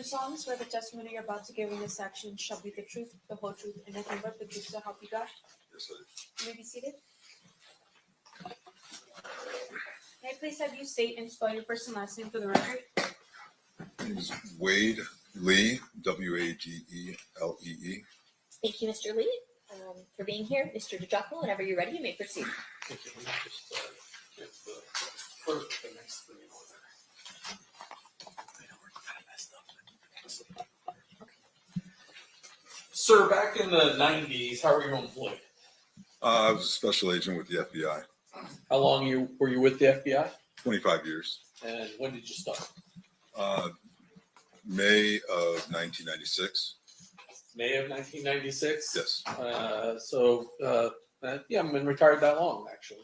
do solemnly swear the testimony you're about to give in this section shall be the truth, the whole truth, and nothing but the truth, so help you God? Yes, I do. You may be seated. May I please have you state and spell your first and last name for the record? My name is Wade Lee, Wageelee. Thank you, Mr. Lee, for being here. Mr. DeJocko, whenever you're ready, you may proceed. Thank you. Let me just get the first, the next thing in order. Sir, back in the 90s, how were you employed? I was a special agent with the FBI. How long were you with the FBI? 25 years. And when did you start? May of 1996. May of 1996? Yes. Yeah, I've been retired that long, actually.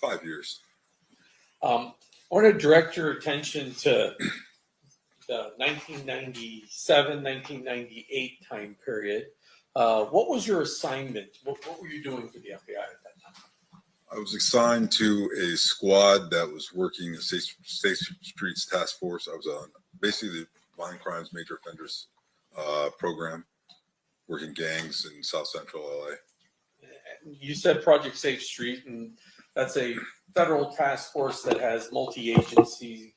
5 years. I want to direct your attention to the 1997, 1998 time period. What was your assignment? What were you doing for the FBI at that time? I was assigned to a squad that was working the State Streets Task Force. I was on basically the Violent Crimes Major Offenders program, working gangs in South Central LA. You said Project Safe Street, and that's a federal task force that has multi-agency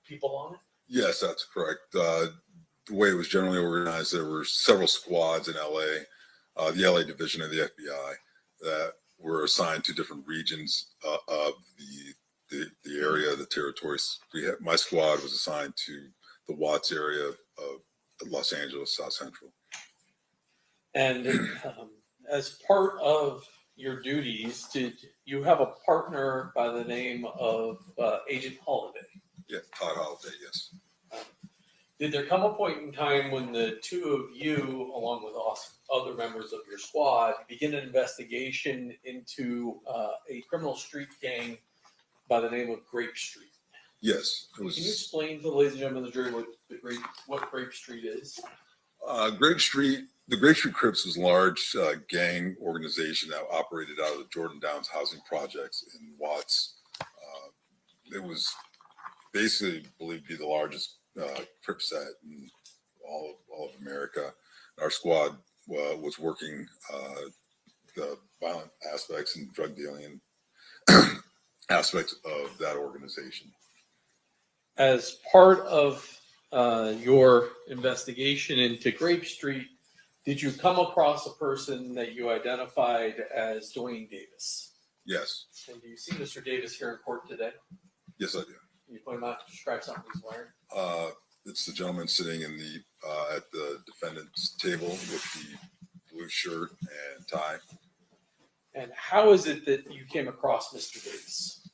people on it? Yes, that's correct. The way it was generally organized, there were several squads in LA, the LA division of the FBI, that were assigned to different regions of the area, the territories. My squad was assigned to the Watts area of Los Angeles, South Central. And as part of your duties, did you have a partner by the name of Agent Holliday? Yeah, Todd Holliday, yes. Did there come a point in time when the two of you, along with other members of your squad, begin an investigation into a criminal street gang by the name of Grape Street? Yes. It Can you was, explain to the ladies and gentlemen of the jury what Grape Street is? Grape Street, the Grape Street Crips was a large gang organization that operated out of the Jordan Downs housing projects in Watts. It was basically believed to be the largest Crip set in all of America. Our squad was working the violent aspects and drug dealing aspects of that organization. As part of your investigation into Grape Street, did you come across a person that you identified as Duane Davis? Yes. And do you see Mr. Davis here in court today? Yes, I do. Can you point him out to describe something he's wearing? It's the gentleman sitting in the at the defendant's table with the blue shirt and tie. And how is it that you came across Mr. Davis?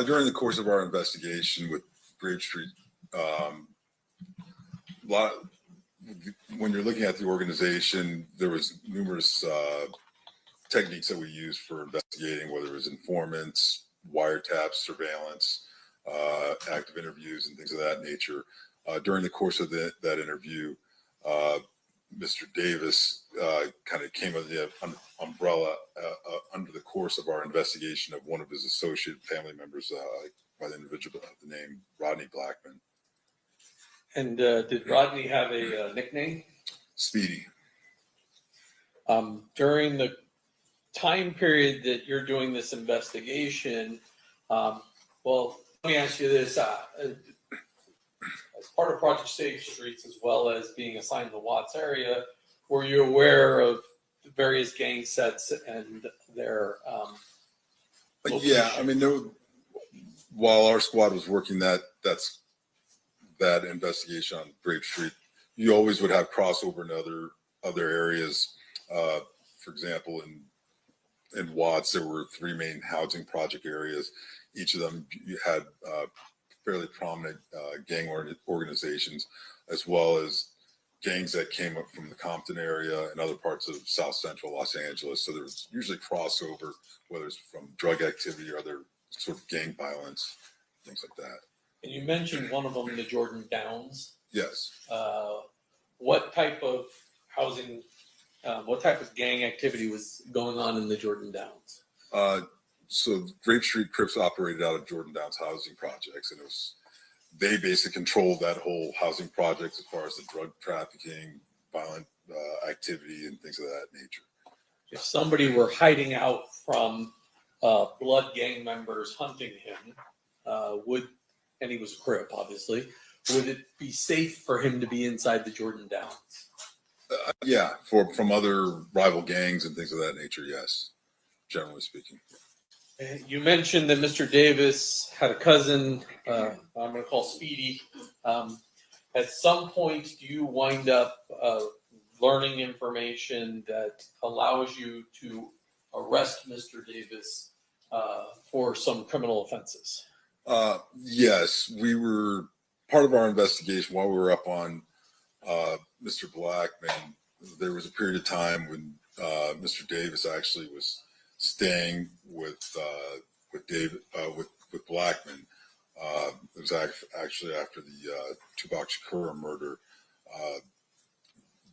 During the course of our investigation with Grape Street, when you're looking at the organization, there was numerous techniques that we used for investigating, whether it was informants, wiretaps, surveillance, active interviews, and things of that nature. During the course of that interview, Mr. Davis kind of came under the umbrella under the course of our investigation of one of his associate family members by the individual of the name Rodney Blackman. And did Rodney have a nickname? Speedy. During the time period that you're doing this investigation, well, let me ask you this. As part of Project Safe Streets, as well as being assigned to the Watts area, were you aware of the various gang sets and their Yeah, I mean, while our squad was working that investigation on Grape Street, you always would have crossover in other areas. For example, in Watts, there were 3 main housing project areas. Each of them you had fairly prominent gang organizations, as well as gangs that came up from the Compton area and other parts of South Central Los Angeles. So there was usually crossover, whether it's from drug activity or other sort of gang violence, things like that. And you mentioned one of them, the Jordan Downs. Yes. What type of housing, what type of gang activity was going on in the Jordan Downs? So Grape Street Crips operated out of Jordan Downs housing projects, and it was they basically controlled that whole housing project as far as the drug trafficking, violent activity, and things of that nature. If somebody were hiding out from blood gang members hunting him, and he was a Crip, obviously, would it be safe for him to be inside the Jordan Downs? Yeah, from other rival gangs and things of that nature, yes, generally speaking. You mentioned that Mr. Davis had a cousin, I'm going to call Speedy. At some point, do you wind up learning information that allows you to arrest Mr. Davis for some criminal offenses? Yes, we were part of our investigation while we were up on Mr. Blackman. There was a period of time when Mr. Davis actually was staying with Blackman. It was actually after the Tupac Shakur murder.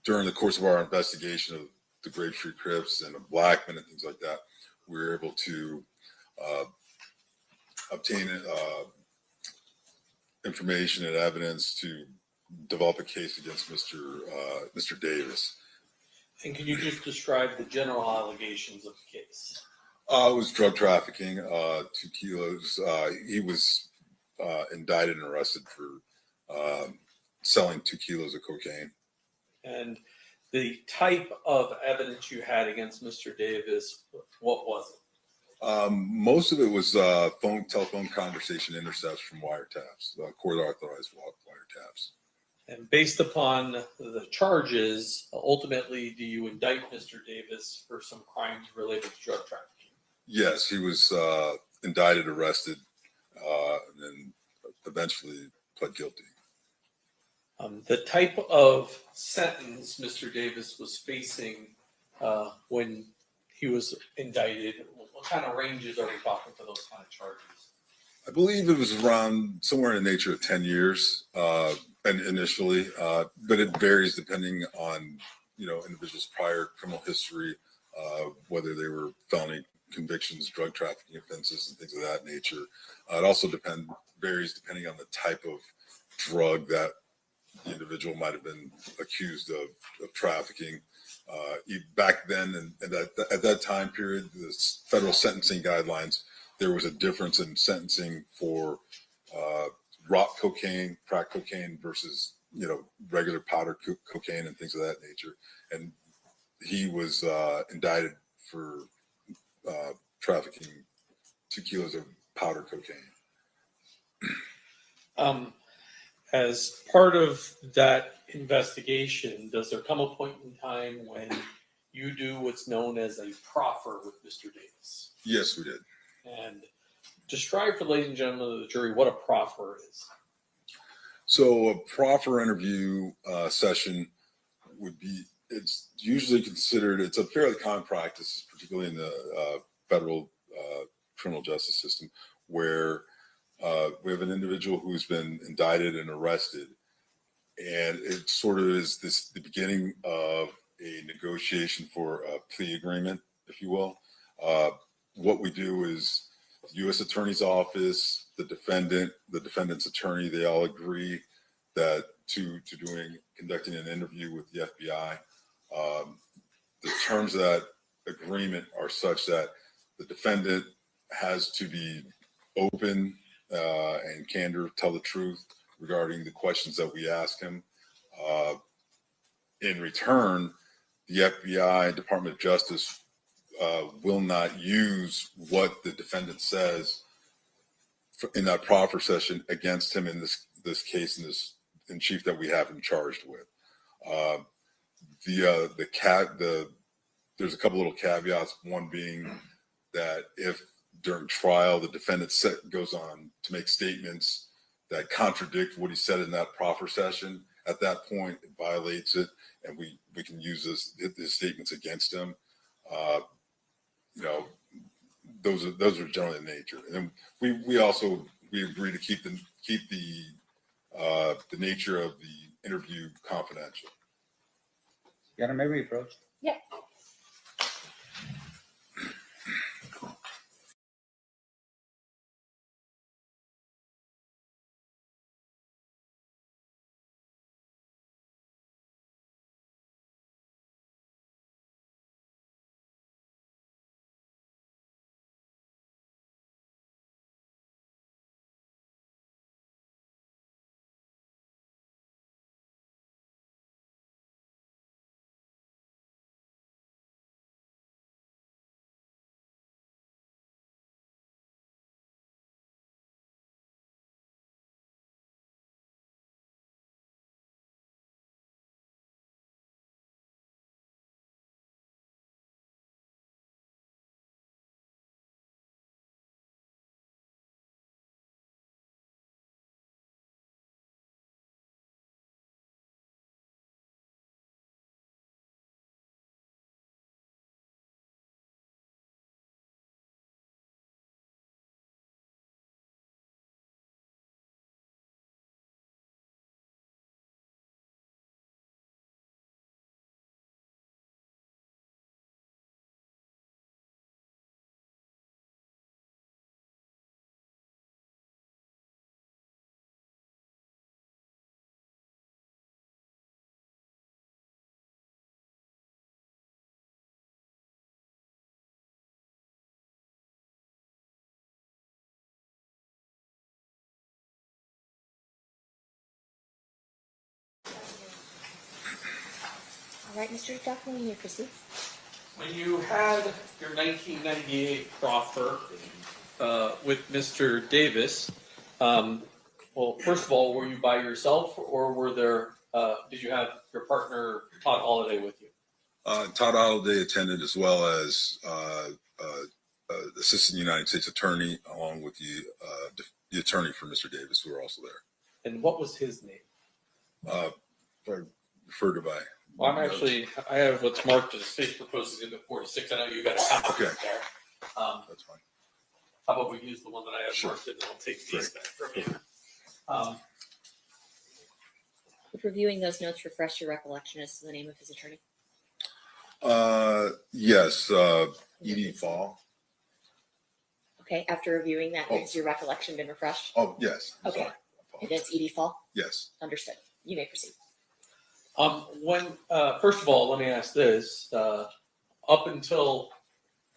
During the course of our investigation of the Grape Street Crips and of Blackman and things like that, we were able to obtain information and evidence to develop a case against Mr. Davis. And can you just describe the general allegations of the case? It was drug trafficking, 2 kilos. He was indicted and arrested for selling 2 kilos of cocaine. And the type of evidence you had against Mr. Davis, what was it? Most of it was telephone conversation intercepts from wiretaps, court authorized wiretaps. And based upon the charges, ultimately, do you indict Mr. Davis for some crimes related to drug trafficking? Yes, he was indicted, arrested, and then eventually pled guilty. The type of sentence Mr. Davis was facing when he was indicted, what kind of ranges are we talking for those kind of charges? I believe it was around somewhere in the nature of 10 years and initially, but it varies depending on, individuals' prior criminal history, whether they were felony convictions, drug trafficking offenses, and things of that nature. It also varies depending on the type of drug that the individual might have been accused of trafficking. Back then, and at that time period, the federal sentencing guidelines, there was a difference in sentencing for rock cocaine, crack cocaine versus regular powder cocaine and things of that nature. And he was indicted for trafficking 2 kilos of powder cocaine. As part of that investigation, does there come a point in time when you do what's known as a proffer with Mr. Davis? Yes, we did. And describe for ladies and gentlemen of the jury what a proffer is. So a proffer interview session it's usually considered, it's a fairly common practice, particularly in the federal criminal justice system, where we have an individual who's been indicted and arrested, and it sort of is the beginning of a negotiation for a plea agreement, if you will. What we do is the U.S. Attorney's Office, the defendant's attorney, they all agree that to conducting an interview with the FBI. The terms of that agreement are such that the defendant has to be open and candor, tell the truth regarding the questions that we ask him. In return, the FBI, Department of Justice, will not use what the defendant says in that proffer session against him in this case, in chief that we have him charged with. There's a couple little caveats. One being that if during trial the defendant goes on to make statements that contradict what he said in that proffer session, at that point it violates it, and we can use his statements against him. Those are generally the nature. And then we agree to keep the nature of the interview confidential. Your Honor, may we approach? Yeah. right, Mr. Duckman, you may proceed. When you had your 1998 proffer with Mr. Davis, well, first of all, were you by yourself, or were there? Did you have your partner Todd Holliday with you? Todd Holliday attended, as well as Assistant United States Attorney, along with the attorney for Mr. Davis, who were also there. And what was his name? I referred to by. Well, I have what's marked as State Proposed Exhibit 46. I know you got a copy Okay. there. That's fine. How about we use the one that I have Sure. marked, and I'll take these Great. back from you. Would reviewing those notes refresh your recollection as to the name of his attorney? Yes, Edie Fall. Okay, after reviewing that, Oh. has your recollection been refreshed? Oh, yes. I'm Okay. sorry. And it's Edie Fall? Yes. Understood. You may proceed. First of all, let me ask this: up until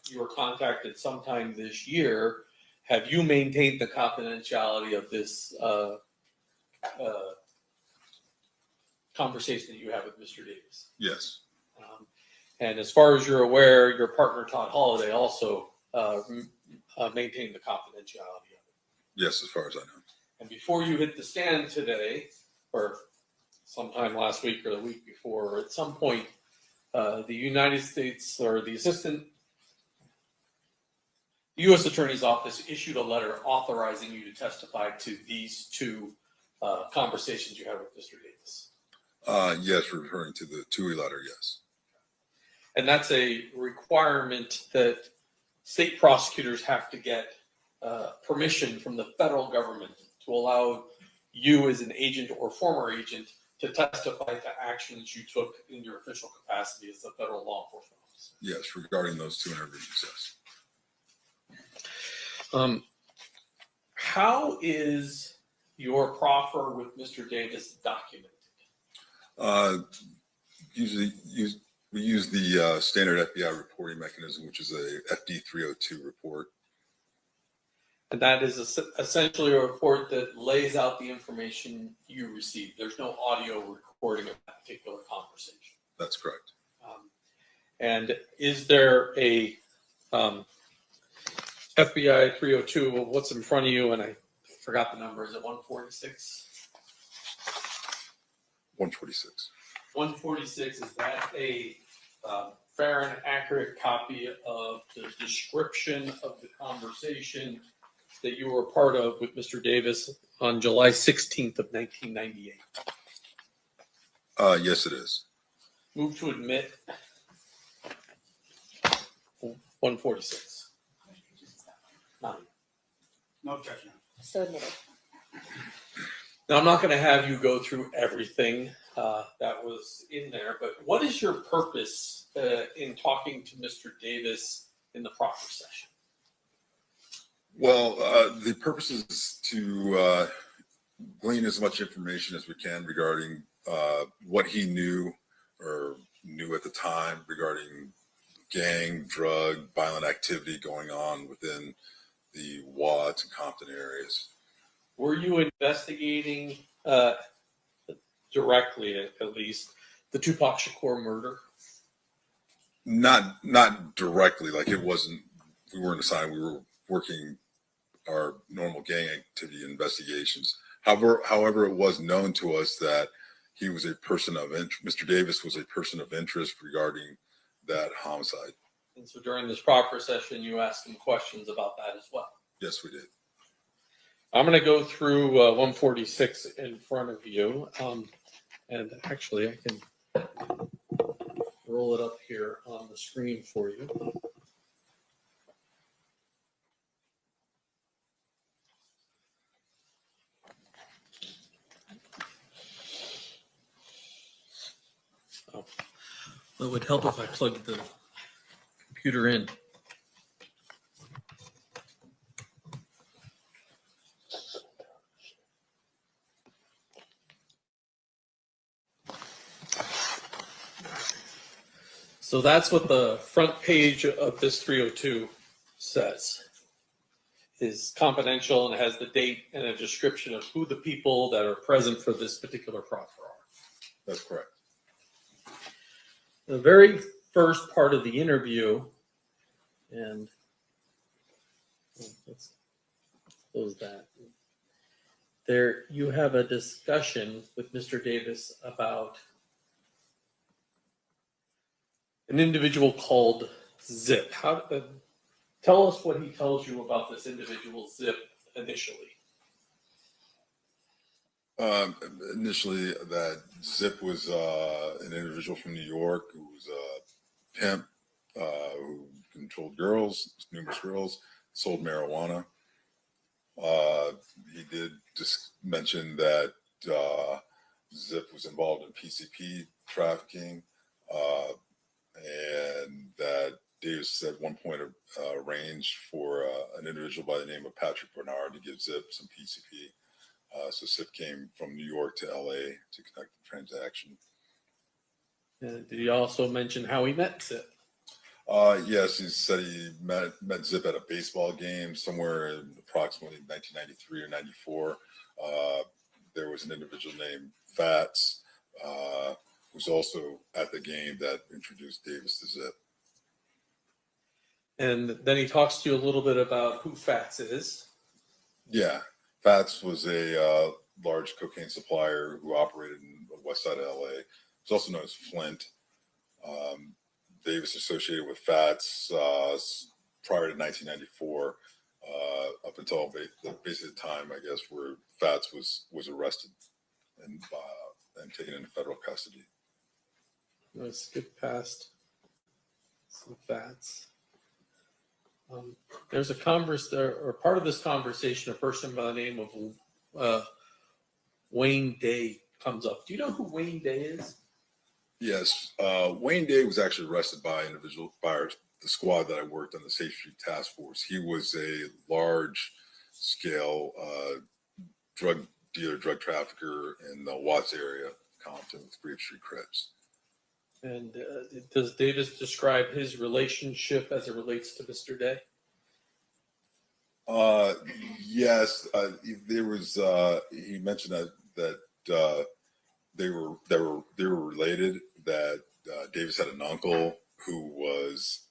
you were contacted sometime this year, have you maintained the confidentiality of this conversation that you have with Mr. Davis? Yes. And as far as you're aware, your partner Todd Holliday also maintained the confidentiality of it. Yes, as far as I know. And before you hit the stand today, or sometime last week or the week before, or at some point, the United States or the U.S. Attorney's Office issued a letter authorizing you to testify to these two conversations you had with Mr. Davis. Yes, referring to the TUI letter, yes. And that's a requirement that state prosecutors have to get permission from the federal government to allow you as an agent or former agent to testify to actions you took in your official capacity as a federal law enforcement officer. Yes, regarding those two interviews, yes. How is your proffer with Mr. Davis documented? Usually we use the standard FBI reporting mechanism, which is a FD 302 report. And that is essentially a report that lays out the information you received. There's no audio recording of that particular conversation. That's correct. And is there a FBI 302? Well, what's in front of you? And I forgot the number. Is it 146? 146. 146, is that a fair and accurate copy of the description of the conversation that you were a part of with Mr. Davis on July 16th of 1998? Yes, it is. Move to admit 146. None. No objection. So admitted. Now, I'm not going to have you go through everything that was in there, but what is your purpose in talking to Mr. Davis in the proffer session? Well, the purpose is to glean as much information as we can regarding what he knew or knew at the time regarding gang, drug, violent activity going on within the Watts and Compton areas. Were you investigating directly, at least, the Tupac Shakur murder? Not directly, like it wasn't. We weren't assigned. We were working our normal gang activity investigations. However, it was known to us that he was a person of interest. Mr. Davis was a person of interest regarding that homicide. And so during this proffer session, you asked him questions about that as well. Yes, we did. I'm going to go through 146 in front of you. And actually, I can roll it up here on the screen for you. Oh, well, it would help if I plugged the computer in. So that's what the front page of this 302 says. Is confidential and has the date and a description of who the people that are present for this particular proffer are. That's correct. the very first part of the interview, and let's close that. There, you have a discussion with Mr. Davis about an individual called Zip. Tell us what he tells you about this individual Zip initially. Initially, that Zip was an individual from New York who was a pimp who controlled girls, numerous girls, sold marijuana. He did just mention that Zip was involved in PCP trafficking, and that Davis at one point arranged for an individual by the name of Patrick Bernard to give Zip some PCP. So Zip came from New York to LA to conduct the transaction. And did he also mention how he met Zip? Yes, he said he met Zip at a baseball game somewhere in approximately 1993 or 94. There was an individual named Fats who was also at the game that introduced Davis to Zip. And then he talks to you a little bit about who Fats is. Yeah, Fats was a large cocaine supplier who operated in the west side of LA. It's also known as Flint. Davis associated with Fats prior to 1994, up until basically the time, I guess, where Fats was arrested and taken into federal custody. Let's skip past some Fats. There's a part of this conversation, a person by the name of Wayne Day comes up. Do you know who Wayne Day is? Yes, Wayne Day was actually arrested by the squad that I worked on, the Safe Street Task Force. He was a large-scale drug dealer, drug trafficker in the Watts area, Compton, with Grape Street Crips. And does Davis describe his relationship as it relates to Mr. Day? Yes, there was. He mentioned that they were related. That Davis had an uncle who was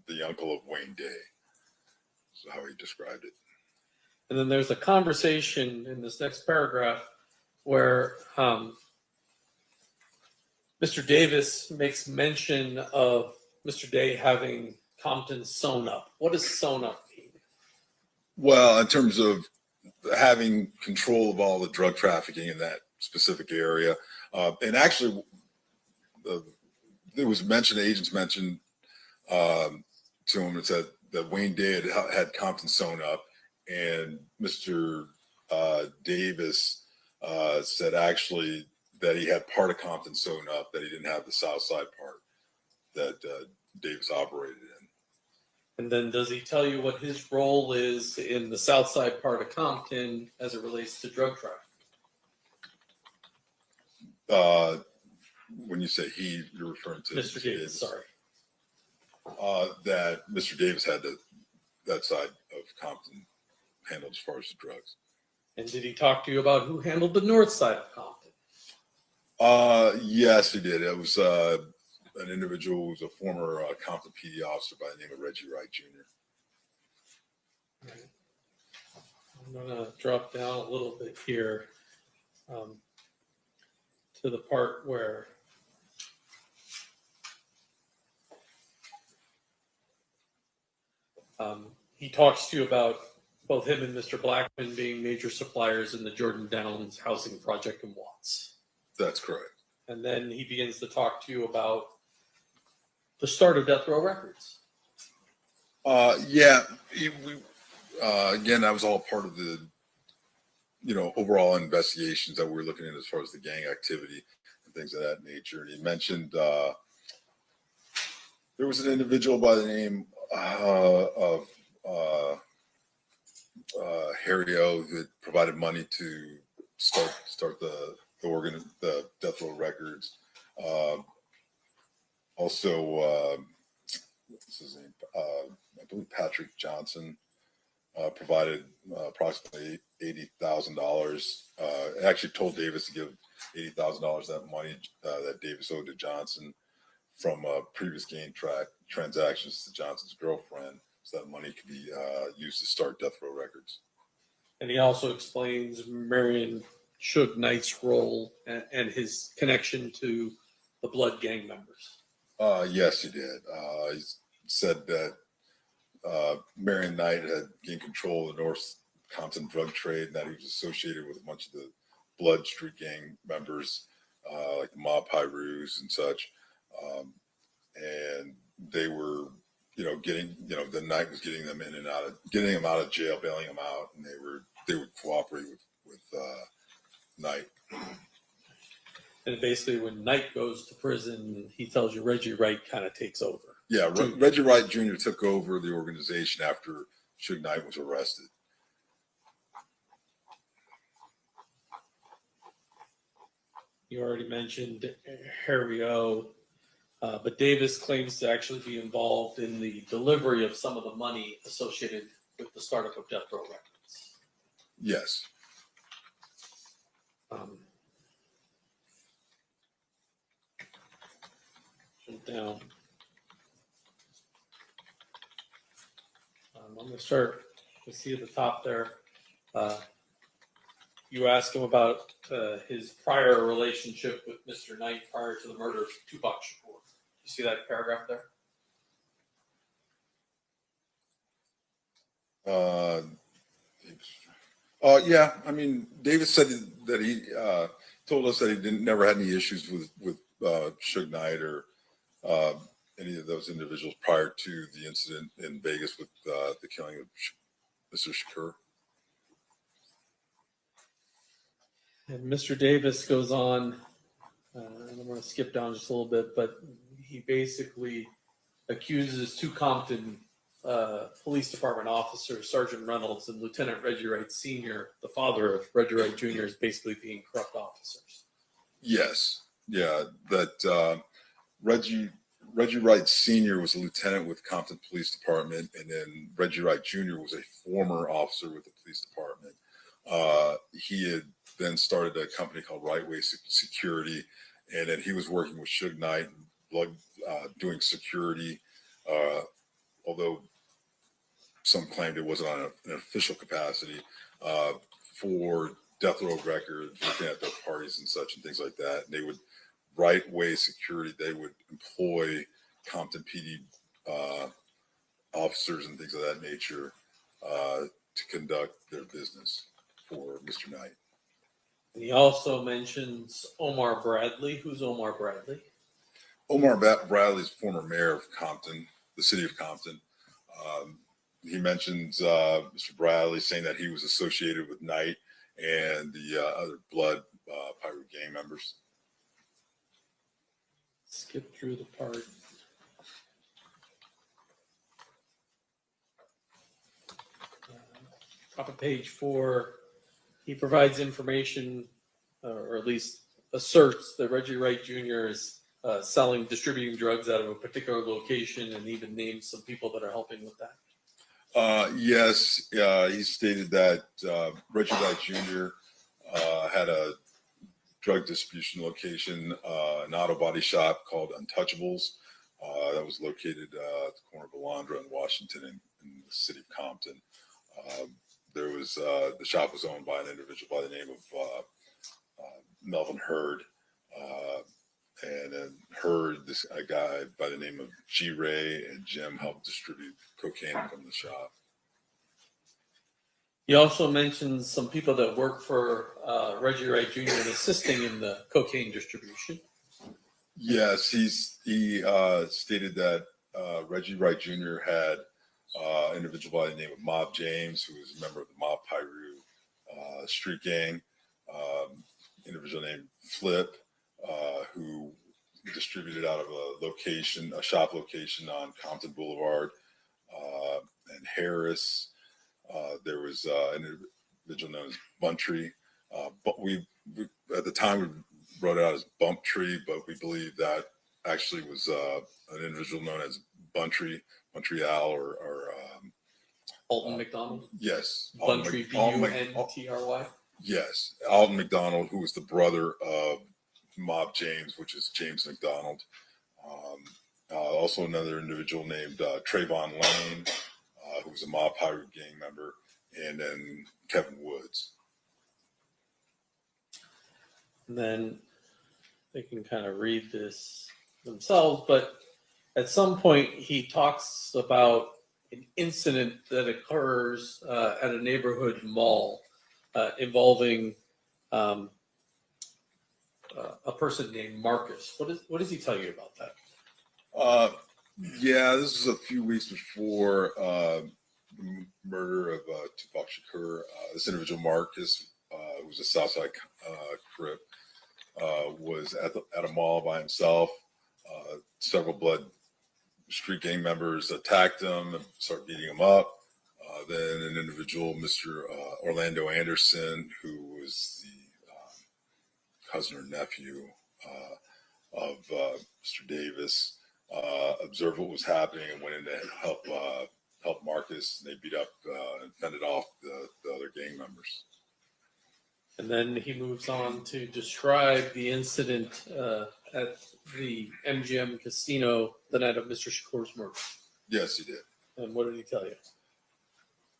the uncle of Wayne Day. That's how he described it. And then there's a conversation in this next paragraph where Mr. Davis makes mention of Mr. Day having Compton sewn up. What does sewn up mean? Well, in terms of having control of all the drug trafficking in that specific area, and actually, there was mentioned, agents mentioned to him, it said that Wayne Day had Compton sewn up, and Mr. Davis said actually that he had part of Compton sewn up, that he didn't have the south side part that Davis operated in. And then does he tell you what his role is in the south side part of Compton as it relates to drug trafficking? When you say he, you're referring to Mr. Davis, sorry. That Mr. Davis had that side of Compton handled as far as the drugs. And did he talk to you about who handled the north side of Compton? Yes, he did. It was an individual who was a former Compton PD officer by the name of Reggie Wright Jr. Right. I'm going to drop down a little bit here to the part where he talks to you about both him and Mr. Blackman being major suppliers in the Jordan Downs housing project in Watts. That's correct. And then he begins to talk to you about the start of Death Row Records. Yeah. Again, that was all part of the, overall investigations that we were looking at as far as the gang activity and things of that nature. And he mentioned there was an individual by the name of Harry O that provided money to start the Death Row Records. Also, what's his name? I believe Patrick Johnson provided approximately $80,000. Actually told Davis to give $80,000 that money that Davis owed to Johnson. from previous gang transactions to Johnson's girlfriend, so that money could be used to start Death Row Records. And he also explains Marion Suge Knight's role and his connection to the Blood gang members. Yes, he did. He said that Marion Knight had gained control of the North Compton drug trade, and that he was associated with a bunch of the Blood Street gang members, like the Mob Pyrus and such. And they were, the Knight was getting them in and out of, getting them out of jail, bailing them out, and they would cooperate with Knight. And basically, when Knight goes to prison, he tells you Reggie Wright kind of takes over. Yeah, Reggie Wright Jr. took over the organization after Suge Knight was arrested. You already mentioned Harry O. But Davis claims to actually be involved in the delivery of some of the money associated with the startup of Death Row Records. Yes. Down. I'm going to start. You see at the top there. You ask him about his prior relationship with Mr. Knight prior to the murder of Tupac Shakur. You see that paragraph there? Yeah. I mean, Davis said that he told us that he never had any issues with Suge Knight or any of those individuals prior to the incident in Vegas with the killing of Mr. Shakur. And Mr. Davis goes on, and I'm going to skip down just a little bit, but he basically accuses two Compton Police Department officers, Sergeant Reynolds and Lieutenant Reggie Wright Sr., the father of Reggie Wright Jr., as basically being corrupt officers. Yes. Yeah. That Reggie Wright Sr. was a lieutenant with Compton Police Department, and then Reggie Wright Jr. was a former officer with the police department. He had then started a company called Wright Security, and then he was working with Suge Knight doing security, although some claimed it wasn't on an official capacity, for Death Row Records, looking at their parties and such and things like that. And they would, Right Way Security, they would employ Compton PD officers and things of that nature to conduct their business for Mr. Knight. And he also mentions Omar Bradley. Who's Omar Bradley? Omar Bradley is former mayor of Compton, the city of Compton. He mentions Mr. Bradley saying that he was associated with Knight and the other Blood Pirate gang members. Skip through the part. Top of page 4, he provides information, or at least asserts that Reggie Wright Jr. is distributing drugs out of a particular location, and even names some people that are helping with that. Yes, he stated that Reggie Wright Jr. Had a drug distribution location, an auto body shop called Untouchables, that was located at the corner of Alondra and Washington in the city of Compton. There was the shop was owned by an individual by the name of Melvin Hurd, and then Hurd, a guy by the name of G. Ray and Jim helped distribute cocaine from the shop. He also mentions some people that work for Reggie Wright Jr. and assisting in the cocaine distribution. Yes, he stated that Reggie Wright Jr. had an individual by the name of Mob James, who was a member of the Mob Pyru street gang, individual named Flip, who distributed out of a shop location on Compton Boulevard, and Harris. There was an individual known as Buntry, but we at the time we wrote it out as Bump Tree, but we believe that actually was an individual known as Buntry Al, or Alton McDonald. Yes, Buntry, Buntry. Yes, Alton McDonald, who was the brother of Mob James, which is James McDonald. Also another individual named Trayvon Lane, who was a mob pirate gang member, and then Kevin Woods. And then they can kind of read this themselves, but at some point he talks about an incident that occurs at a neighborhood mall involving a person named Marcus. What does he tell you about that? Yeah, this was a few weeks before the murder of Tupac Shakur. This individual, Marcus, who was a Southside Crip, was at a mall by himself. Several blood street gang members attacked him and started beating him up. Then an individual, Mr. Orlando Anderson, who was the cousin or nephew of Mr. Davis, observed what was happening and went in to help Marcus. And they beat up and fended off the other gang members. And then he moves on to describe the incident at the MGM casino the night of Mr. Shakur's murder. Yes, he did. And what did he tell you?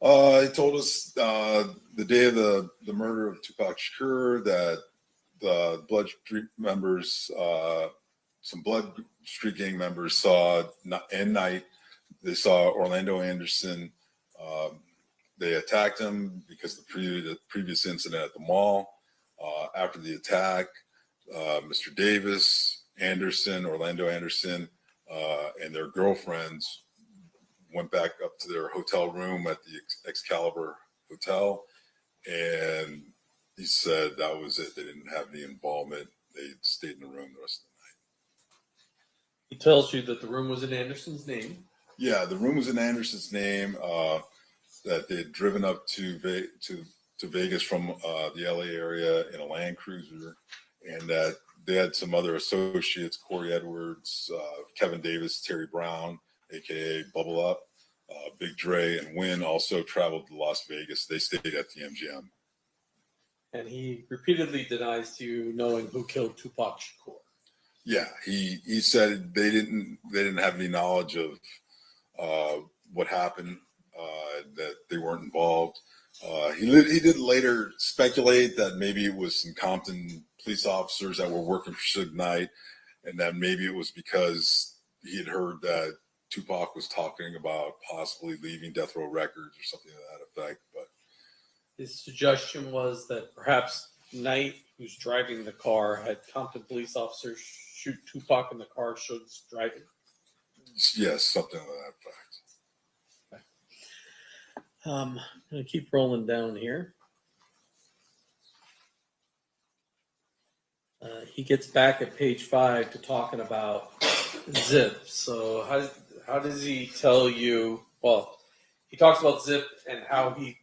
He told us the day of the murder of Tupac Shakur that the blood street members, some blood street gang members saw at night. They saw Orlando Anderson. They attacked him because of the previous incident at the mall. After the attack, Mr. Davis, Anderson, Orlando Anderson, and their girlfriends went back up to their hotel room at the Excalibur Hotel, and he said that was it. They didn't have any involvement. They stayed in the room the rest of the night. He tells you that the room was in Anderson's name. Yeah, the room was in Anderson's name. That they had driven up to Vegas from the LA area in a Land Cruiser, and that they had some other associates, Corey Edwards, Kevin Davis, Terry Brown, aka Bubble Up, Big Dre, and Wynn also traveled to Las Vegas. They stayed at the MGM. And he repeatedly denies to you knowing who killed Tupac Shakur. Yeah, he said they didn't have any knowledge of what happened, that they weren't involved. He did later speculate that maybe it was some Compton police officers that were working for Suge Knight, and that maybe it was because he had heard that Tupac was talking about possibly leaving Death Row Records or something to that effect. But his suggestion was that perhaps Knight, who's driving the car, had Compton police officers shoot Tupac in the car Suge's driving. yes, something to that effect. I'm going to keep rolling down here. He gets back at page 5 to talking about Zip. So how does he tell you? Well, he talks about Zip and how he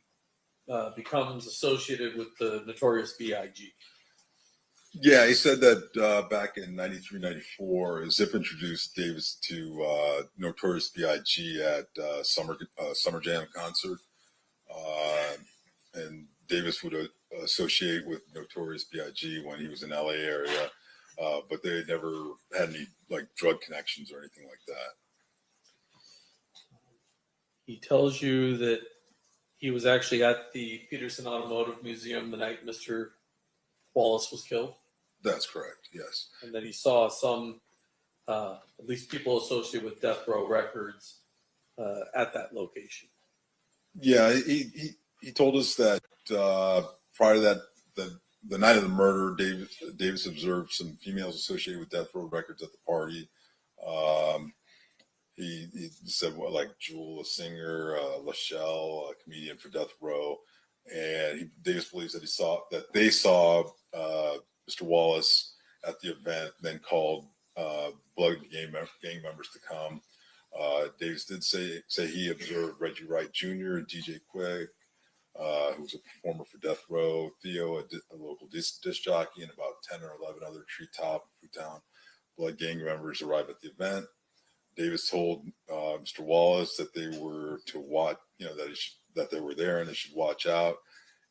becomes associated with the Notorious B.I.G. Yeah, he said that back in 93, 94, Zip introduced Davis to Notorious B.I.G. at Summer Jam concert. And Davis would associate with Notorious B.I.G. when he was in LA area, but they had never had any like drug connections or anything like that. He tells you that he was actually at the Peterson Automotive Museum the night Mr. Wallace was killed. That's correct, yes. And that he saw some, at least people associated with Death Row Records at that location. Yeah, he told us that prior to that, the night of the murder, Davis observed some females associated with Death Row Records at the party. He said, well, like Jewel, a singer, Lachelle, a comedian for Death Row, and Davis believes that they saw Mr. Wallace at the event, then called blood gang members to come. Davis did say he observed Reggie Wright Jr. and DJ Quick, who was a performer for Death Row, Theo, a local disc jockey, and about 10 or 11 other Treetop and Foodtown blood gang members arrived at the event. Davis told Mr. Wallace that they were to watch, that they were there and they should watch out.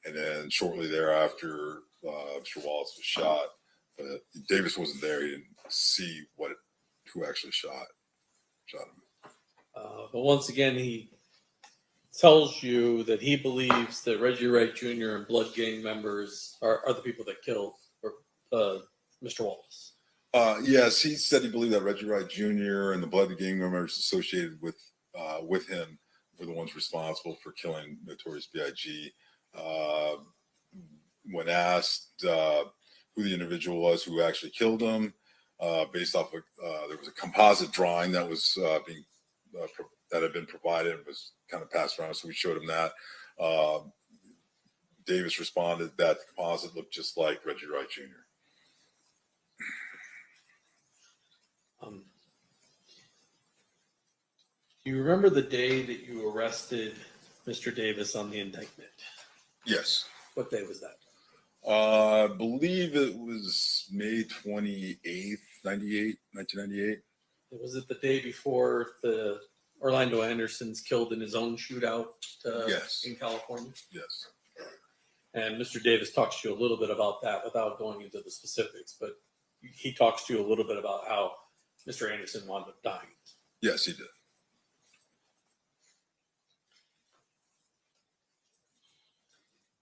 And then shortly thereafter, Mr. Wallace was shot. But Davis wasn't there. He didn't see who actually shot him. But once again, he tells you that he believes that Reggie Wright Jr. and Blood Gang members are the people that killed Mr. Wallace. Yes, he said he believed that Reggie Wright Jr. and the Blood Gang members associated with him were the ones responsible for killing Notorious B.I.G. When asked who the individual was who actually killed him, based off of there was a composite drawing that was that had been provided and was kind of passed around, so we showed him that. Davis responded that the composite looked just like Reggie Wright Jr. Do you remember the day that you arrested Mr. Davis on the indictment? Yes. What day was that? I believe it was May 28th, 1998. Was it the day before the Orlando Anderson's killed in his own shootout Yes. in California? Yes. And Mr. Davis talks to you a little bit about that without going into the specifics, but he talks to you a little bit about how Mr. Anderson wound up dying. Yes, he did.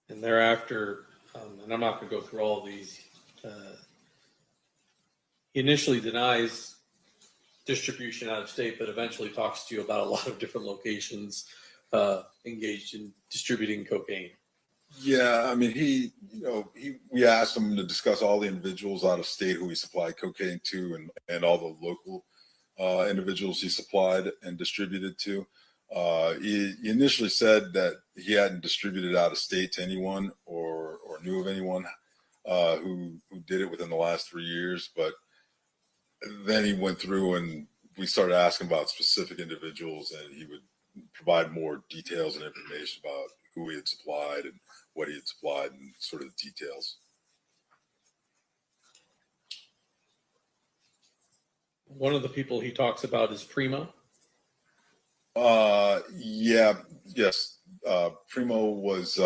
And thereafter, and I'm not going to go through all these, he initially denies distribution out of state, but eventually talks to you about a lot of different locations engaged in distributing cocaine. Yeah, I mean, we asked him to discuss all the individuals out of state who he supplied cocaine to and all the local individuals he supplied and distributed to. He initially said that he hadn't distributed out of state to anyone or knew of anyone who did it within the last 3 years. But then he went through and we started asking about specific individuals, and he would provide more details and information about who he had supplied and what he had supplied and sort of the details. One of the people he talks about is Primo. Yes. Primo was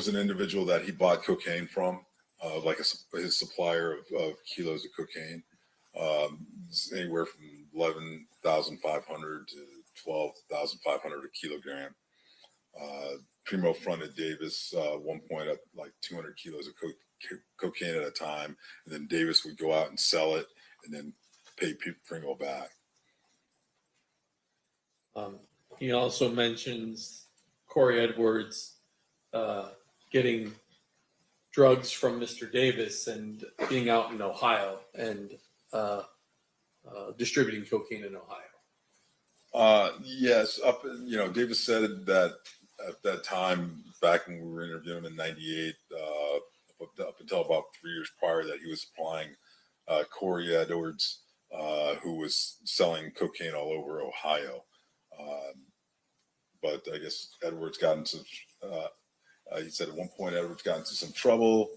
an individual that he bought cocaine from, like his supplier of kilos of cocaine, anywhere from 11,500 to 12,500 a kilogram. Primo fronted Davis one point at like 200 kilos of cocaine at a time, and then Davis would go out and sell it and then pay Primo back. He also mentions Corey Edwards getting drugs from Mr. Davis and being out in Ohio and distributing cocaine in Ohio. Yes, Davis said that at that time, back when we were interviewing him in '98, up until about 3 years prior, that he was supplying Corey Edwards, who was selling cocaine all over Ohio. But I guess Edwards got into, he said at one point Edwards got into some trouble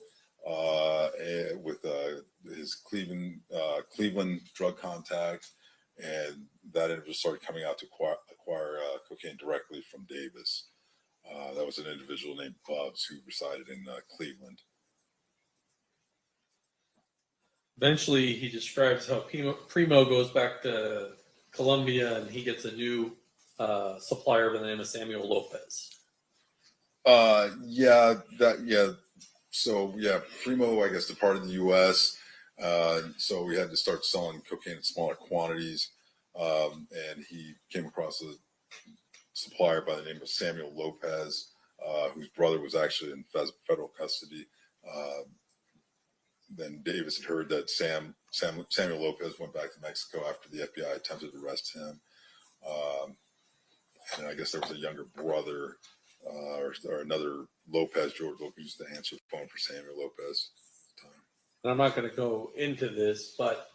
with his Cleveland drug contact, and that individual started coming out to acquire cocaine directly from Davis. That was an individual named Bubs who resided in Cleveland. Eventually, he describes how Primo goes back to Colombia and he gets a new supplier by the name of Samuel Lopez. Primo, I guess, departed the U.S., so we had to start selling cocaine in smaller quantities, and he came across a supplier by the name of Samuel Lopez, whose brother was actually in federal custody. Then Davis had heard that Samuel Lopez went back to Mexico after the FBI attempted to arrest him. And I guess there was a younger brother or another Lopez, George Lopez, used to answer the phone for Samuel Lopez at the time. And I'm not going to go into this, but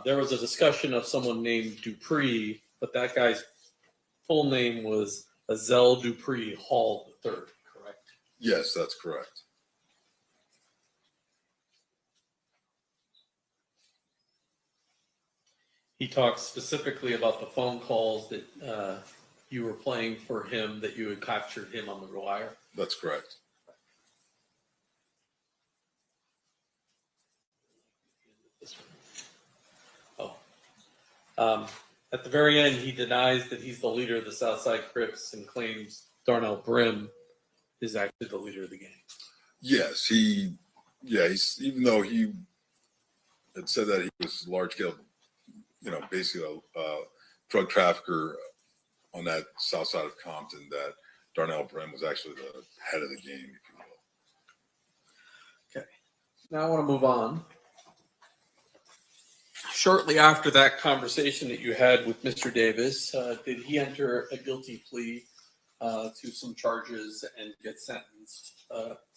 there was a discussion of someone named Dupree, but that guy's full name was Azel Dupree Hall III, correct? Yes, that's correct. He talks specifically about the phone calls that you were playing for him, that you had captured him on the wire. That's correct. At the very end, he denies that he's the leader of the Southside Crips and claims Darnell Brim is actually the leader of the gang. Yes, he's even though he had said that he was large scale, basically a drug trafficker on that south side of Compton, that Darnell Brim was actually the head of the gang, if you will. Okay. Now I want to move on. Shortly after that conversation that you had with Mr. Davis, did he enter a guilty plea to some charges and get sentenced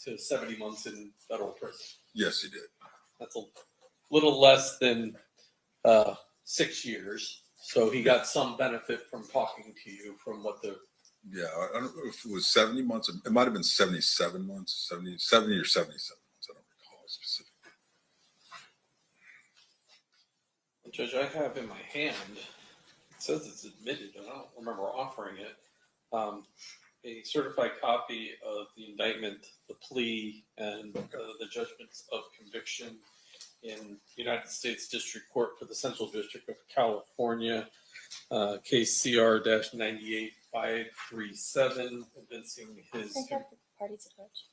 to 70 months in federal prison? Yes, he did. That's a little less than 6 years. So he got some benefit from talking to you from what the... Yeah, I don't know if it was 70 months. It might have been 77 months, 70 or 77 months. I don't recall specifically. Judge, I have in my hand, it says it's admitted, and I don't remember offering it, a certified copy of the indictment, the plea, and the judgments of conviction in United States District Court for the Central District of California, case CR-98537, evincing his... I have the parties approach.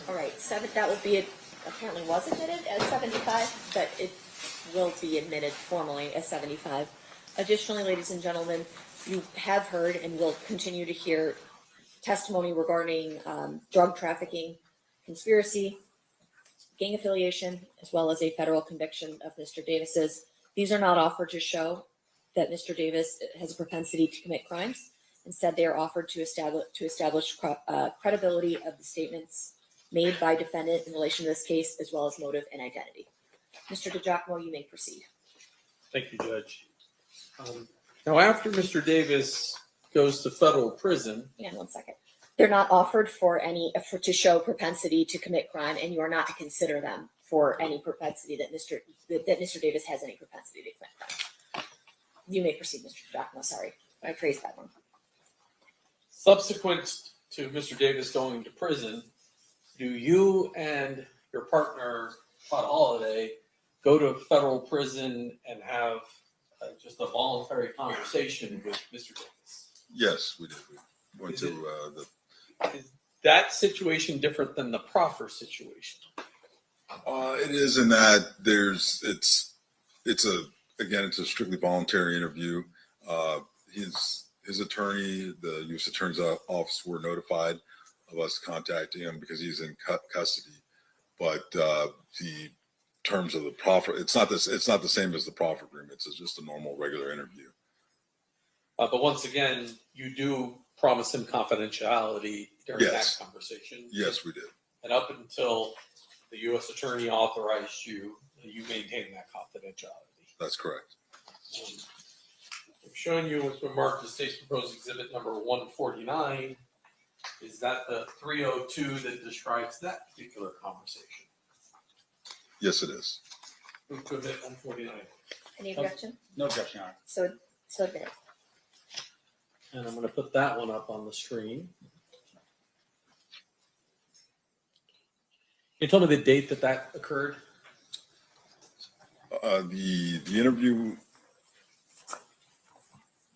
All right, that will be, apparently was admitted as 75, but it will be admitted formally as 75. Additionally, ladies and gentlemen, you have heard and will continue to hear testimony regarding drug trafficking, conspiracy, gang affiliation, as well as a federal conviction of Mr. Davis's. These are not offered to show that Mr. Davis has a propensity to commit crimes. Instead, they are offered to establish credibility of the statements made by defendant in relation to this case, as well as motive and identity. Mr. DiGiacomo, you may proceed. Thank you, Judge. Now, after Mr. Davis goes to federal prison, Hang on one second. They're not offered to show propensity to commit crime, and you are not to consider them for any propensity that Mr. Davis has any propensity to commit crime. You may proceed, Mr. DiGiacomo. Sorry, I phrased that wrong. subsequent to Mr. Davis going to prison, do you and your partner, Todd Holliday, go to federal prison and have just a voluntary conversation with Mr. Davis? Yes, we did. We went to the. Is that situation different than the proffer situation? It is in that it's a strictly voluntary interview. His attorney, the U.S. Attorney's Office, were notified of us contacting him because he's in custody. But the terms of the proffer, it's not the same as the proffer agreement. It's just a normal, regular interview. But once again, you do promise him confidentiality during Yes. that conversation. Yes, we did. And up until the U.S. Attorney authorized you, you maintain that confidentiality. That's correct. I'm showing you what's been marked as State's Proposed Exhibit number 149. Is that the 302 that describes that particular conversation? Yes, it is. Move to Exhibit 149. Any objection? No objection, Your Honor. So admitted. And I'm going to put that one up on the screen. Can you tell me the date that occurred? The interview.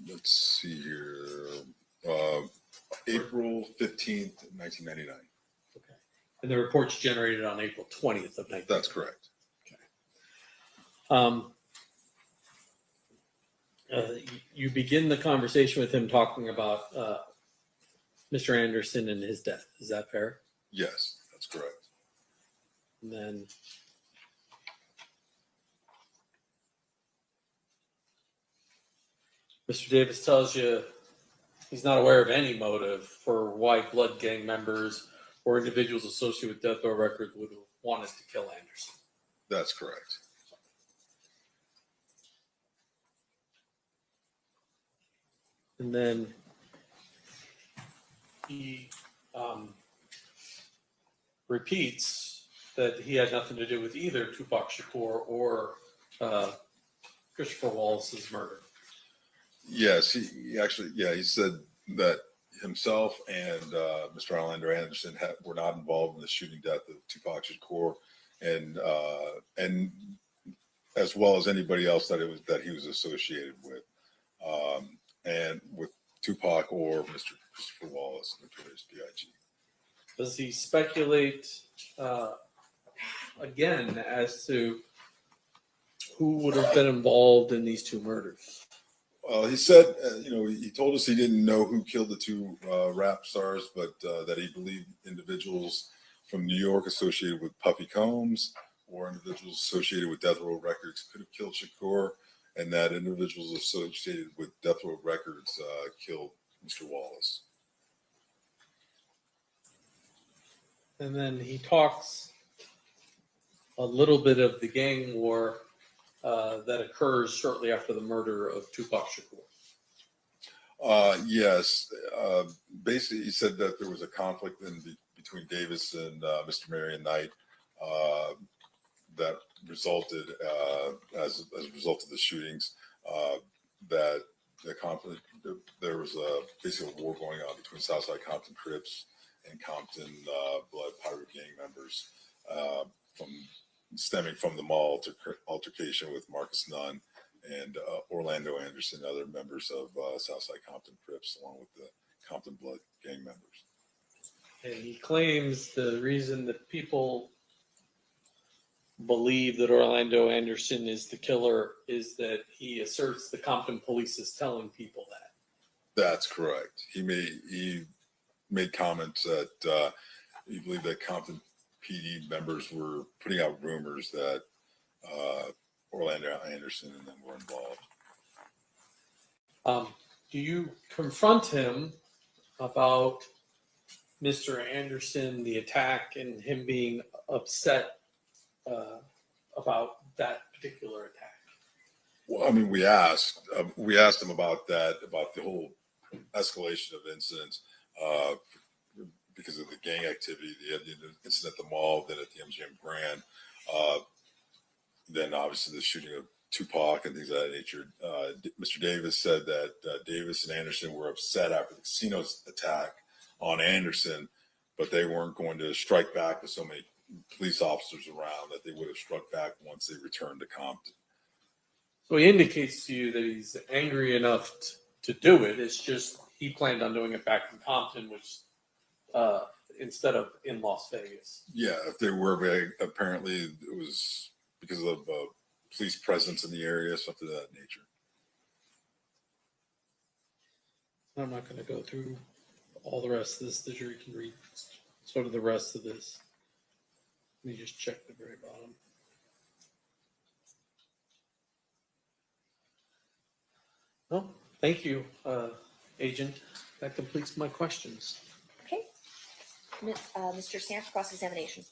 Let's see here. April 15th, 1999. Okay. And the report's generated on April 20th of 1999. That's correct. You begin the conversation with him talking about Mr. Anderson and his death. Is that fair? Yes, that's correct. And then Mr. Davis tells you he's not aware of any motive for why blood gang members or individuals associated with death row records would have wanted to kill Anderson. That's correct. And then he repeats that he had nothing to do with either Tupac Shakur or Christopher Wallace's murder. Yes, he actually, he said that himself and Mr. Orlando Anderson were not involved in the shooting death of Tupac Shakur, and as well as anybody else that he was associated with, and with Tupac or Mr. Christopher Wallace, Notorious B.I.G. Does he speculate again as to who would have been involved in these two murders? He said, he told us he didn't know who killed the two rap stars, but that he believed individuals from New York associated with Puffy Combs or individuals associated with Death Row Records could have killed Shakur, and that individuals associated with Death Row Records killed Mr. Wallace. And then he talks a little bit of the gang war that occurs shortly after the murder of Tupac Shakur. Yes. Basically, he said that there was a conflict between Davis and Mr. Marion Knight that resulted, as a result of the shootings, that the conflict, there was basically a war going on between Southside Compton Crips and Compton Blood Pirate Gang members, stemming from the altercation with Marcus Nunn and Orlando Anderson, other members of Southside Compton Crips, along with the Compton Blood Gang members. And he claims the reason that people believe that Orlando Anderson is the killer is that he asserts the Compton police is telling people that. That's correct. He made comments that he believed that Compton PD members were putting out rumors that Orlando Anderson and them were involved. Do you confront him about Mr. Anderson, the attack, and him being upset about that particular attack? Well, I mean, we asked them about that, about the whole escalation of incidents, because of the gang activity, the incident at the mall, then at the MGM Grand, then obviously the shooting of Tupac and things of that nature. Mr. Davis said that Davis and Anderson were upset after the casino's attack on Anderson, but they weren't going to strike back with so many police officers around that they would have struck back once they returned to Compton. So he indicates to you that he's angry enough to do it. It's just he planned on doing it back in Compton, which instead of in Las Vegas. Yeah, if they were, apparently it was because of police presence in the area, something of that nature. I'm not going to go through all the rest of this. The jury can read sort of the rest of this. Let me just check the very bottom. Well, thank you, Agent. That completes my questions. Okay. Mr. Stamp, cross-examination.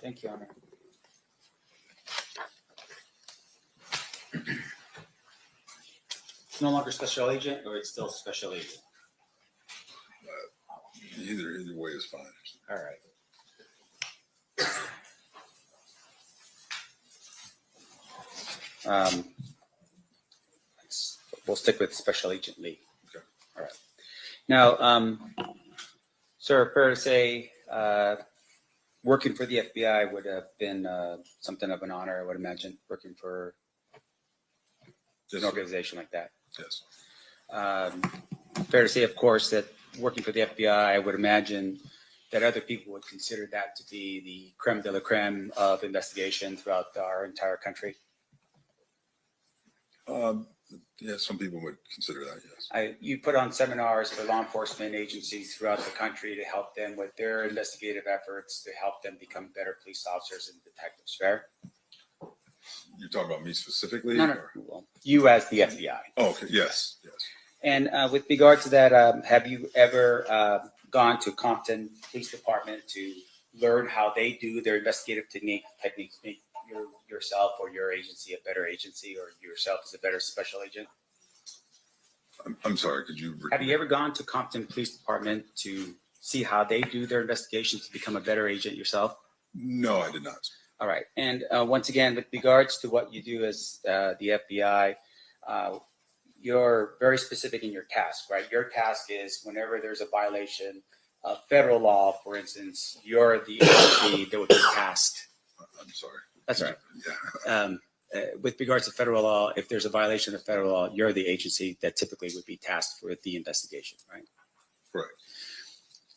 Thank you, Honor. It's no longer special agent, or it's still special agent? Either way is fine. All right. We'll stick with Special Agent Lee. Okay. All right. Now, sir, fair to say, working for the FBI would have been something of an honor, I would imagine, working for Yes, an organization like that. yes. Fair to say, of course, that working for the FBI, I would imagine that other people would consider that to be the creme de la creme of investigation throughout our entire country. Yeah, some people would consider that, yes. You put on seminars for law enforcement agencies throughout the country to help them with their investigative efforts, to help them become better police officers and detectives, fair? You're talking about me specifically? No. or- Well, you as the FBI. Oh, okay, yes, yes. And with regard to that, have you ever gone to Compton Police Department to learn how they do their investigative techniques, make yourself or your agency a better agency, or yourself as a better special agent? I'm sorry, could you? Have you ever gone to Compton Police Department to see how they do their investigations to become a better agent yourself? No, I did not. All right. And once again, with regards to what you do as the FBI, you're very specific in your task, right? Your task is whenever there's a violation of federal law, for instance, you're the agency that would be tasked. I'm sorry. That's right. Yeah. With regards to federal law, if there's a violation of federal law, you're the agency that typically would be tasked with the investigation, right? Correct.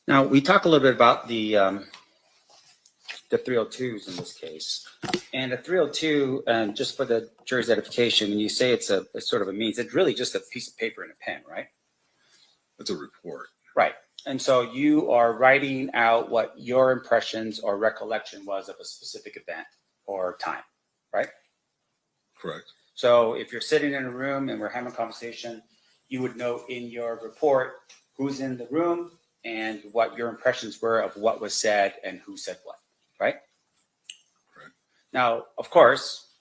Now, we talk a little bit about the 302s in this case. And the 302, just for the jury's edification, when you say it's a sort of a means, it's really just a piece of paper and a pen, right? It's a report. Right. And so you are writing out what your impressions or recollection was of a specific event or time, right? Correct. So if you're sitting in a room and we're having a conversation, you would note in your report who's in the room and what your impressions were of what was said and who said what, right? Correct. Now, of course,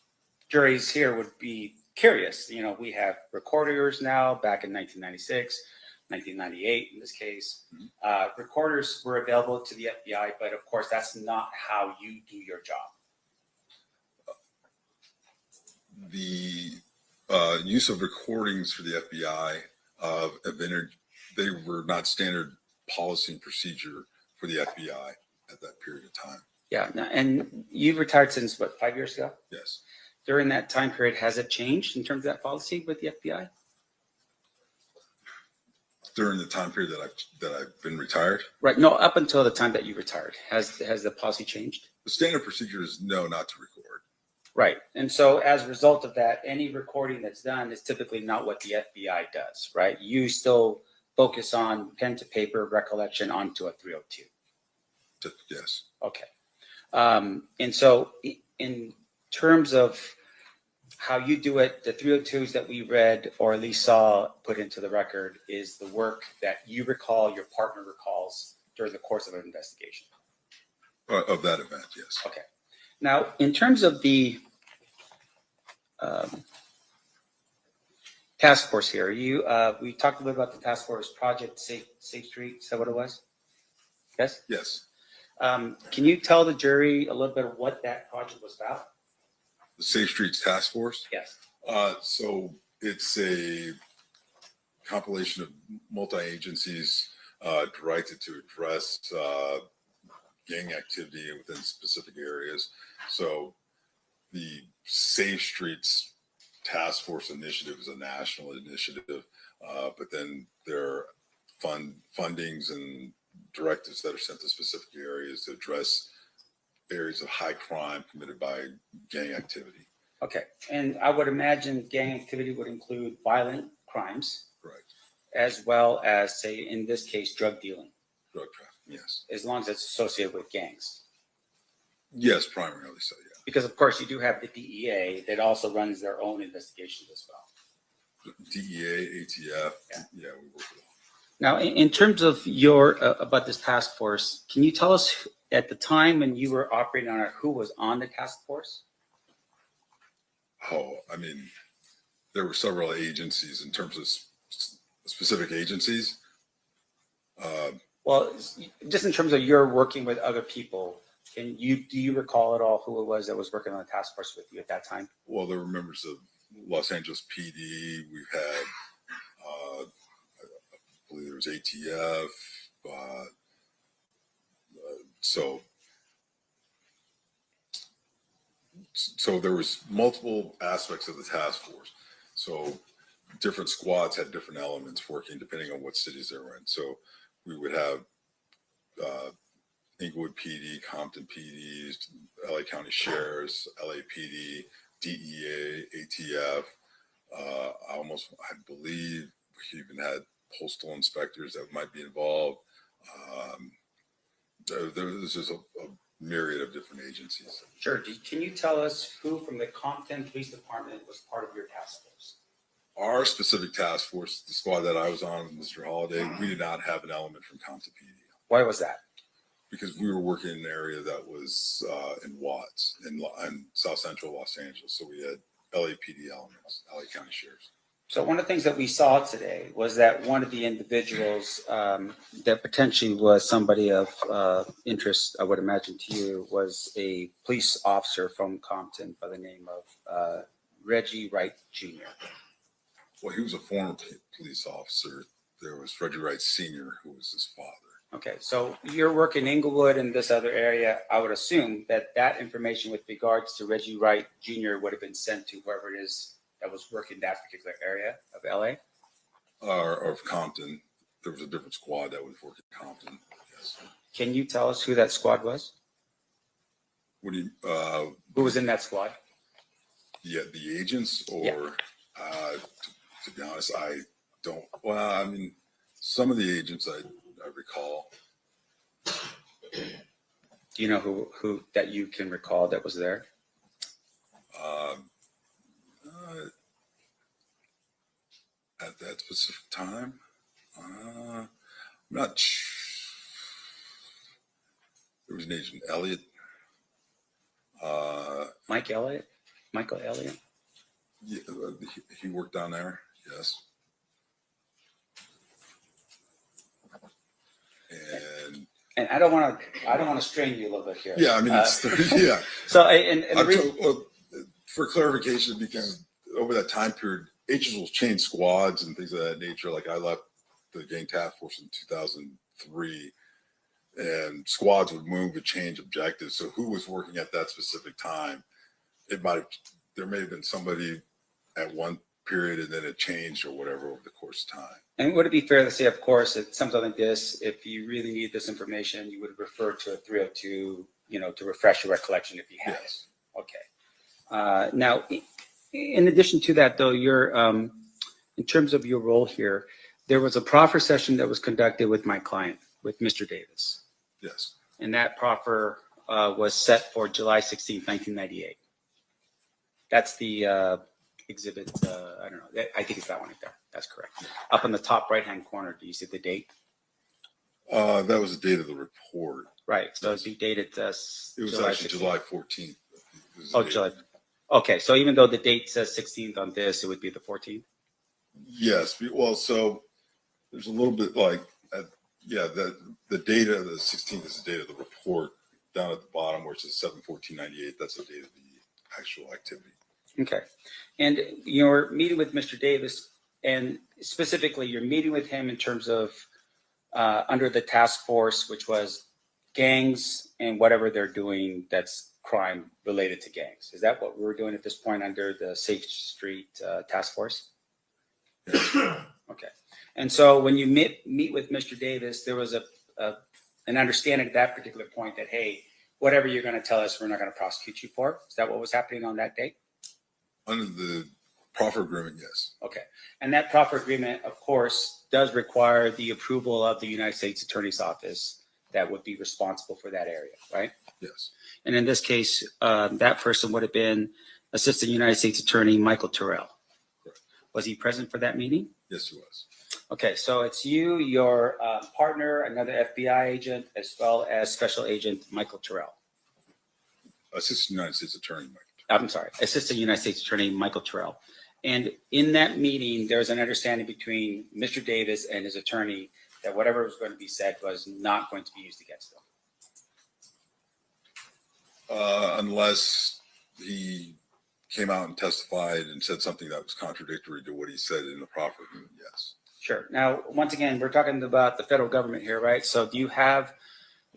juries here would be curious. You know, we have recorders now back in 1996, 1998 in this case. Recorders were available to the FBI, but of course, that's not how you do your job. The use of recordings for the FBI they were not standard policy and procedure for the FBI at that period of time. Yeah, and you've retired since what, 5 years ago? Yes. During that time period, has it changed in terms of that policy with the FBI? During the time period that I've been retired, Right. No, up until the time that you retired, has the policy changed? the standard procedure is no, not to record. Right. And so as a result of that, any recording that's done is typically not what the FBI does, right? You still focus on pen to paper recollection onto a 302. Yes. Okay. And so in terms of how you do it, the 302s that we read or at least saw put into the record is the work that you recall, your partner recalls during the course of an investigation. Of that event, yes. Okay. Now, in terms of the task force here. We talked a little about the task force project, Safe Street. Is that what it was? Yes. Yes. Can you tell the jury a little bit of what that project was about? The Safe Streets Task Force. Yes. So it's a compilation of multi-agencies directed to address gang activity within specific areas. So the Safe Streets Task Force initiative is a national initiative, but then there are fundings and directives that are sent to specific areas to address areas of high crime committed by gang activity. Okay. And I would imagine gang activity would include violent crimes. Correct. As well as, say, in this case, drug dealing, Drug trafficking, yes. as long as it's associated with gangs. Yes, primarily so, yeah. Because, of course, you do have the DEA that also runs their own investigations as well. DEA, ATF, yeah, we work with all. Now, in terms of your, about this task force, can you tell us at the time when you were operating on it, who was on the task force? Oh, I mean, there were several agencies in terms of specific agencies. Well, just in terms of your working with other people, do you recall at all who it was that was working on the task force with you at that time? Well, there were members of Los Angeles PD. We've had, I believe there was ATF. So there was multiple aspects of the task force. So different squads had different elements working depending on what cities they were in. So we would have Inglewood PD, Compton PD, LA County Sheriffs, LAPD, DEA, ATF. I believe we even had postal inspectors that might be involved. There's just a myriad of different agencies. Sure. Can you tell us who from the Compton Police Department was part of your task force? Our specific task force, the squad that I was on, Mr. Holliday, we did not have an element from Compton PD. Why was that? Because we were working in an area that was in Watts, in South Central Los Angeles. So we had LAPD elements, LA County Sheriffs. So one of the things that we saw today was that one of the individuals that potentially was somebody of interest, I would imagine to you, was a police officer from Compton by the name of Reggie Wright Jr. Well, he was a former police officer. There was Reggie Wright Sr., who was his father. Okay, so your work in Inglewood and this other area, I would assume that information with regards to Reggie Wright Jr. would have been sent to whoever it is that was working that particular area of LA? Or of Compton. There was a different squad that was working in Compton. Yes. Can you tell us who that squad was? What do you, Who was in that squad? yeah, the agents or, Yeah. To be honest, I don't, well, I mean, some of the agents I recall. Do you know who that you can recall that was there? At that specific time, I'm not sure. There was an agent, Elliot. Michael Elliott? Yeah, he worked down there, yes. And I don't want to strain you a little bit here. Yeah, I mean, it's, yeah. So and the reason, For clarification, because over that time period, agents will change squads and things of that nature. Like I left the gang task force in 2003, and squads would move and change objectives. So who was working at that specific time? There may have been somebody at one period and then it changed or whatever over the course of time. and would it be fair to say, of course, that something like this, if you really need this information, you would refer to a 302, to refresh your recollection if you had Yes. it. Okay. Now, in addition to that, though, in terms of your role here, there was a proffer session that was conducted with my client, with Mr. Davis. Yes. And that proffer was set for July 16th, 1998. That's the exhibit, I don't know, I think it's that one right there. That's correct. Up in the top right-hand corner, do you see the date? That was the date of the report. Right, so it'd be dated It was actually July 14th. Oh, July. Okay, so even though the date says 16th on this, it would be the 14th? Yes, well, so there's a little bit like, yeah, the date of the 16th is the date of the report down at the bottom where it says 7/14/98. That's the date of the actual activity. Okay. And you're meeting with Mr. Davis, and specifically you're meeting with him in terms of under the task force, which was gangs and whatever they're doing that's crime related to gangs. Is that what we're doing at this point under the Safe Street Task Force? Okay. And so when you meet with Mr. Davis, there was an understanding at that particular point that, hey, whatever you're going to tell us, we're not going to prosecute you for. Is that what was happening on that date? Under the proffer agreement, yes. Okay. And that proffer agreement, of course, does require the approval of the United States Attorney's Office that would be responsible for that area, right? Yes. And in this case, that person would have been Assistant United States Attorney Michael Terrell. Correct. Was he present for that meeting? Yes, he was. Okay, so it's you, your partner, another FBI agent, as well as Special Agent Michael Terrell. Assistant United States Attorney, Mike. I'm sorry, Assistant United States Attorney Michael Terrell. And in that meeting, there was an understanding between Mr. Davis and his attorney that whatever was going to be said was not going to be used against them. Unless he came out and testified and said something that was contradictory to what he said in the proffer agreement, yes. Sure. Now, once again, we're talking about the federal government here, right? So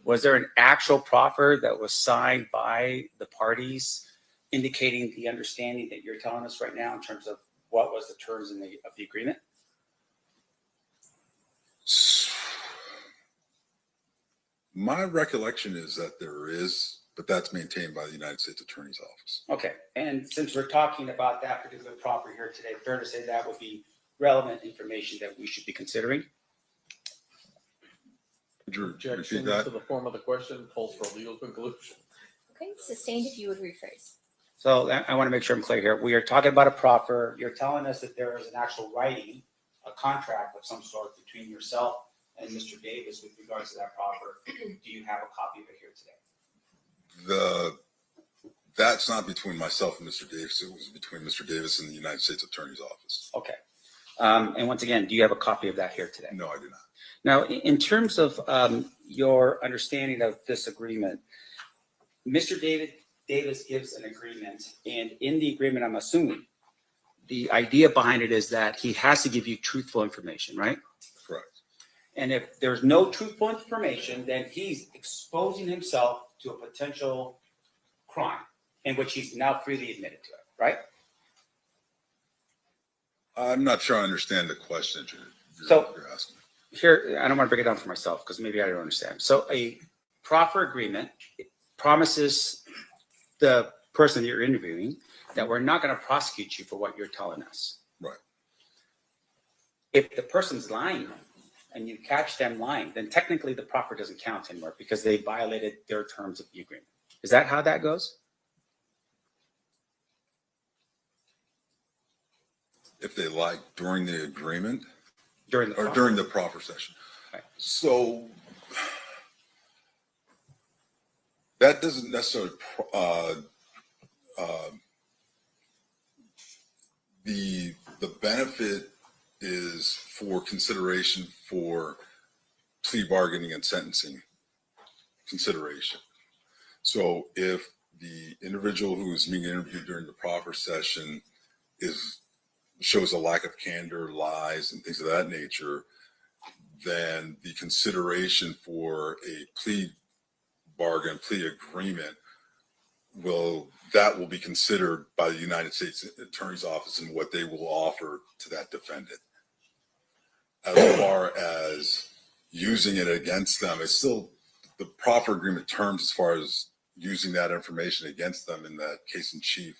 was there an actual proffer that was signed by the parties indicating the understanding that you're telling us right now in terms of what was the terms of the agreement? My recollection is that there is, but that's maintained by the United States Attorney's Office. Okay. And since we're talking about that particular proffer here today, fair to say that would be relevant information that we should be considering? Would you Objection repeat that? to the form of the question calls for a legal conclusion. Okay, sustained if you would rephrase. So I want to make sure I'm clear here. We are talking about a proffer. You're telling us that there is an actual writing, a contract of some sort between yourself and Mr. Davis with regards to that proffer. Do you have a copy of it here today? That's not between myself and Mr. Davis. It was between Mr. Davis and the United States Attorney's Office. Okay. And once again, do you have a copy of that here today? No, I do not. Now, in terms of your understanding of this agreement, Mr. Davis gives an agreement, and in the agreement, I'm assuming the idea behind it is that he has to give you truthful information, right? Correct. And if there's no truthful information, then he's exposing himself to a potential crime in which he's now freely admitted to it, right? I'm not sure I understand the question that you're asking. Here, I don't want to break it down for myself because maybe I don't understand. So a proffer agreement promises the person that you're interviewing that we're not going to prosecute you for what you're telling us. Right. If the person's lying and you catch them lying, then technically the proffer doesn't count anymore because they violated their terms of the agreement. Is that how that goes? If they lie during the agreement During the or proffer. during the proffer session. Right. So that doesn't necessarily the benefit is for consideration for plea bargaining and sentencing consideration. So if the individual who is being interviewed during the proffer session shows a lack of candor, lies, and things of that nature, then the consideration for a plea bargain, plea agreement will be considered by the United States Attorney's Office and what they will offer to that defendant. As far as using it against them, it's still the proffer agreement terms as far as using that information against them in that case in chief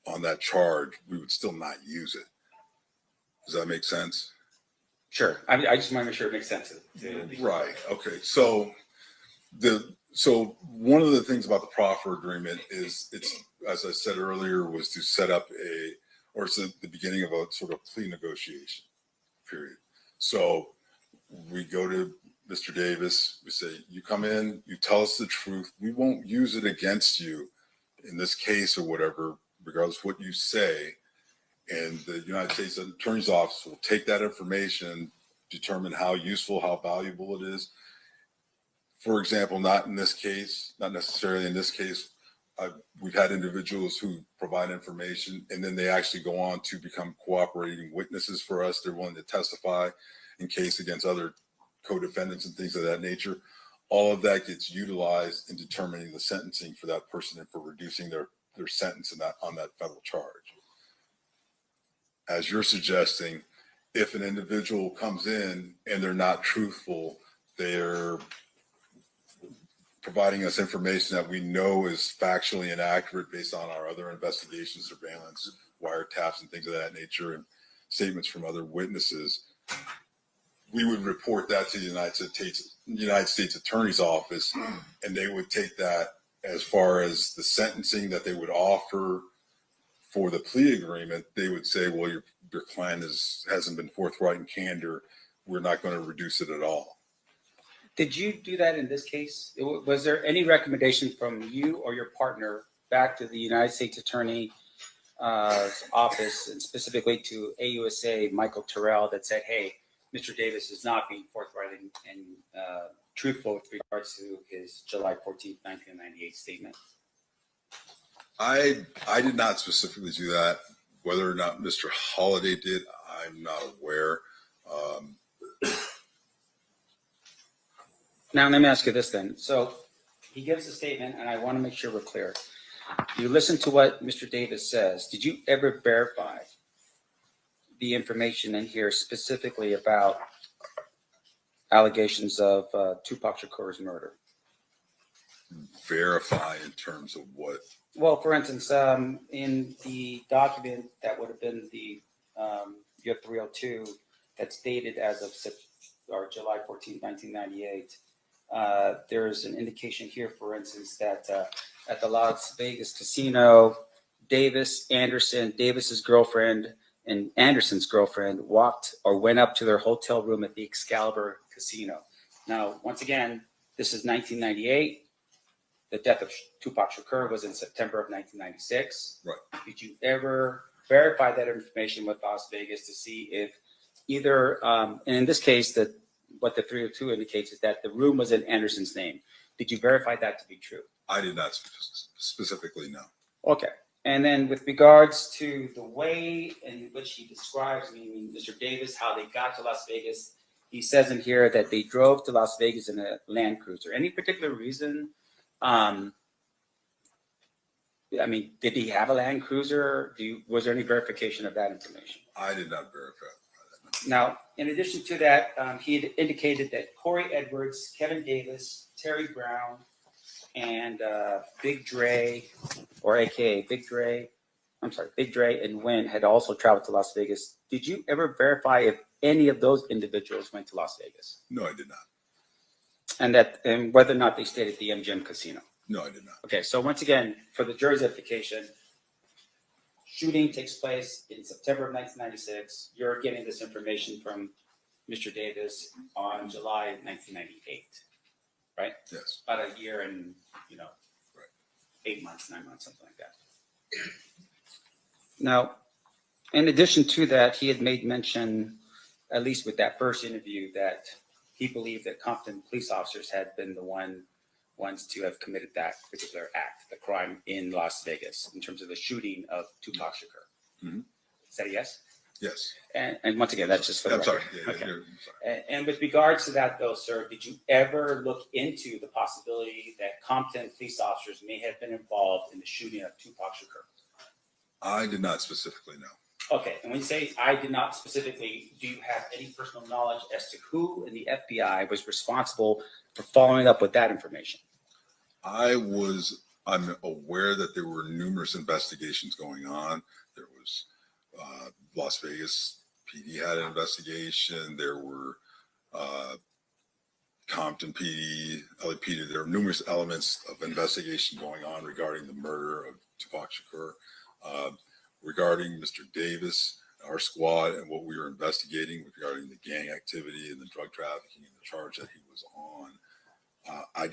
on that charge, we would still not use it. Does that make sense? Sure. I just want to make sure it makes sense. Right. Okay. So one of the things about the proffer agreement is it's, as I said earlier, was to set up it's the beginning of a sort of plea negotiation period. So we go to Mr. Davis, we say, you come in, you tell us the truth. We won't use it against you in this case or whatever, regardless of what you say. And the United States Attorney's Office will take that information, determine how useful, how valuable it is. For example, not in this case, not necessarily in this case, we've had individuals who provide information and then they actually go on to become cooperating witnesses for us. They're willing to testify in case against other co-defendants and things of that nature. All of that gets utilized in determining the sentencing for that person and for reducing their sentence on that federal charge. As you're suggesting, if an individual comes in and they're not truthful, they're providing us information that we know is factually inaccurate based on our other investigations, surveillance, wiretaps, and things of that nature, and statements from other witnesses, we would report that to the United States Attorney's Office, and they would take that as far as the sentencing that they would offer for the plea agreement. They would say, well, your client hasn't been forthright and candor. We're not going to reduce it at all. Did you do that in this case? Was there any recommendation from you or your partner back to the United States Attorney's office, and specifically to AUSA Michael Terrell, that said, hey, Mr. Davis is not being forthright and truthful with regards to his July 14th, 1998 statement? I did not specifically do that. Whether or not Mr. Holliday did, I'm not aware. Now, let me ask you this then. So he gives a statement, and I want to make sure we're clear. You listen to what Mr. Davis says. Did you ever verify the information in here specifically about allegations of Tupac Shakur's murder? Verify in terms of what? Well, for instance, in the document that would have been the year 302 that's dated as of July 14, 1998, there's an indication here, for instance, that at the Las Vegas casino, Davis's girlfriend, and Anderson's girlfriend walked or went up to their hotel room at the Excalibur Casino. Now, once again, this is 1998. The death of Tupac Shakur was in September of 1996. Right. Did you ever verify that information with Las Vegas to see if either, and in this case, that what the 302 indicates is that the room was in Anderson's name. Did you verify that to be true? I did not specifically know. Okay. And then with regards to the way in which he describes, Mr. Davis, how they got to Las Vegas, he says in here that they drove to Las Vegas in a Land Cruiser. Any particular reason? Did he have a Land Cruiser? Was there any verification of that information? I did not verify that. Now, in addition to that, he had indicated that Corey Edwards, Kevin Davis, Terry Brown, and Big Dre, or AKA Big Dre and Wynn had also traveled to Las Vegas. Did you ever verify if any of those individuals went to Las Vegas? No, I did not. And whether or not they stayed at the MGM Casino? No, I did not. Okay, so once again, for the jury's edification, shooting takes place in September of 1996. You're getting this information from Mr. Davis on July 1998, right? Yes. About a year and, Right. 8 months, 9 months, something like that. Now, in addition to that, he had made mention, at least with that first interview, that he believed that Compton police officers had been the ones to have committed that particular act, the crime in Las Vegas, in terms of the shooting of Tupac Shakur. Mm-hmm. Is that a yes? Yes. And once again, that's just for the I'm sorry. record. Yeah, Okay. I'm sorry. And with regards to that, though, sir, did you ever look into the possibility that Compton police officers may have been involved in the shooting of Tupac Shakur? I did not specifically know. Okay, and when you say I did not specifically, do you have any personal knowledge as to who in the FBI was responsible for following up with that information? I'm aware that there were numerous investigations going on. There was Las Vegas PD had an investigation. There were Compton PD, LAPD. There were numerous elements of investigation going on regarding the murder of Tupac Shakur. Regarding Mr. Davis, our squad, and what we were investigating regarding the gang activity and the drug trafficking and the charge that he was on, I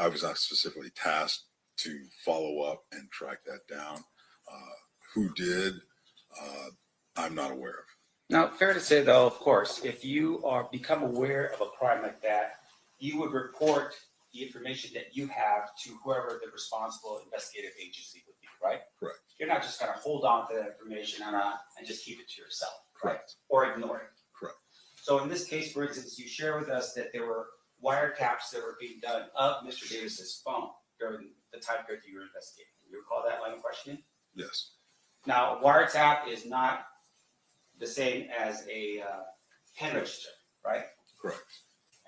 was not specifically tasked to follow up and track that down. Who did? I'm not aware of. Now, fair to say though, of course, if you are become aware of a crime like that, you would report the information that you have to whoever the responsible investigative agency would be, right? Correct. You're not just going to hold on to that information and just keep it to yourself, right? Correct. Or ignore it. Correct. So in this case, for instance, you share with us that there were wiretaps that were being done of Mr. Davis's phone during the time period that you were investigating. You recall that line of questioning? Yes. Now, a wiretap is not the same as a pen register, right? Correct.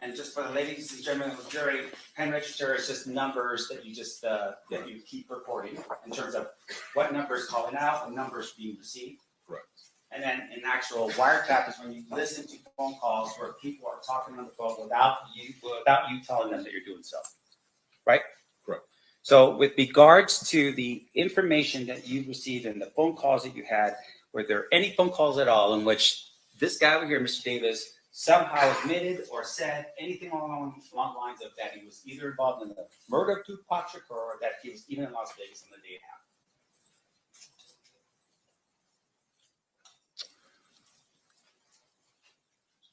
And just for the ladies and gentlemen of the jury, pen register is just numbers that you just that you keep recording in terms of what number is calling out and numbers being received. Correct. And then an actual wiretap is when you listen to phone calls where people are talking on the phone without you telling them that you're doing so, right? Correct. So with regards to the information that you received and the phone calls that you had, were there any phone calls at all in which this guy over here, Mr. Davis, somehow admitted or said anything along the lines of that he was either involved in the murder of Tupac Shakur or that he was even in Las Vegas on the day it happened?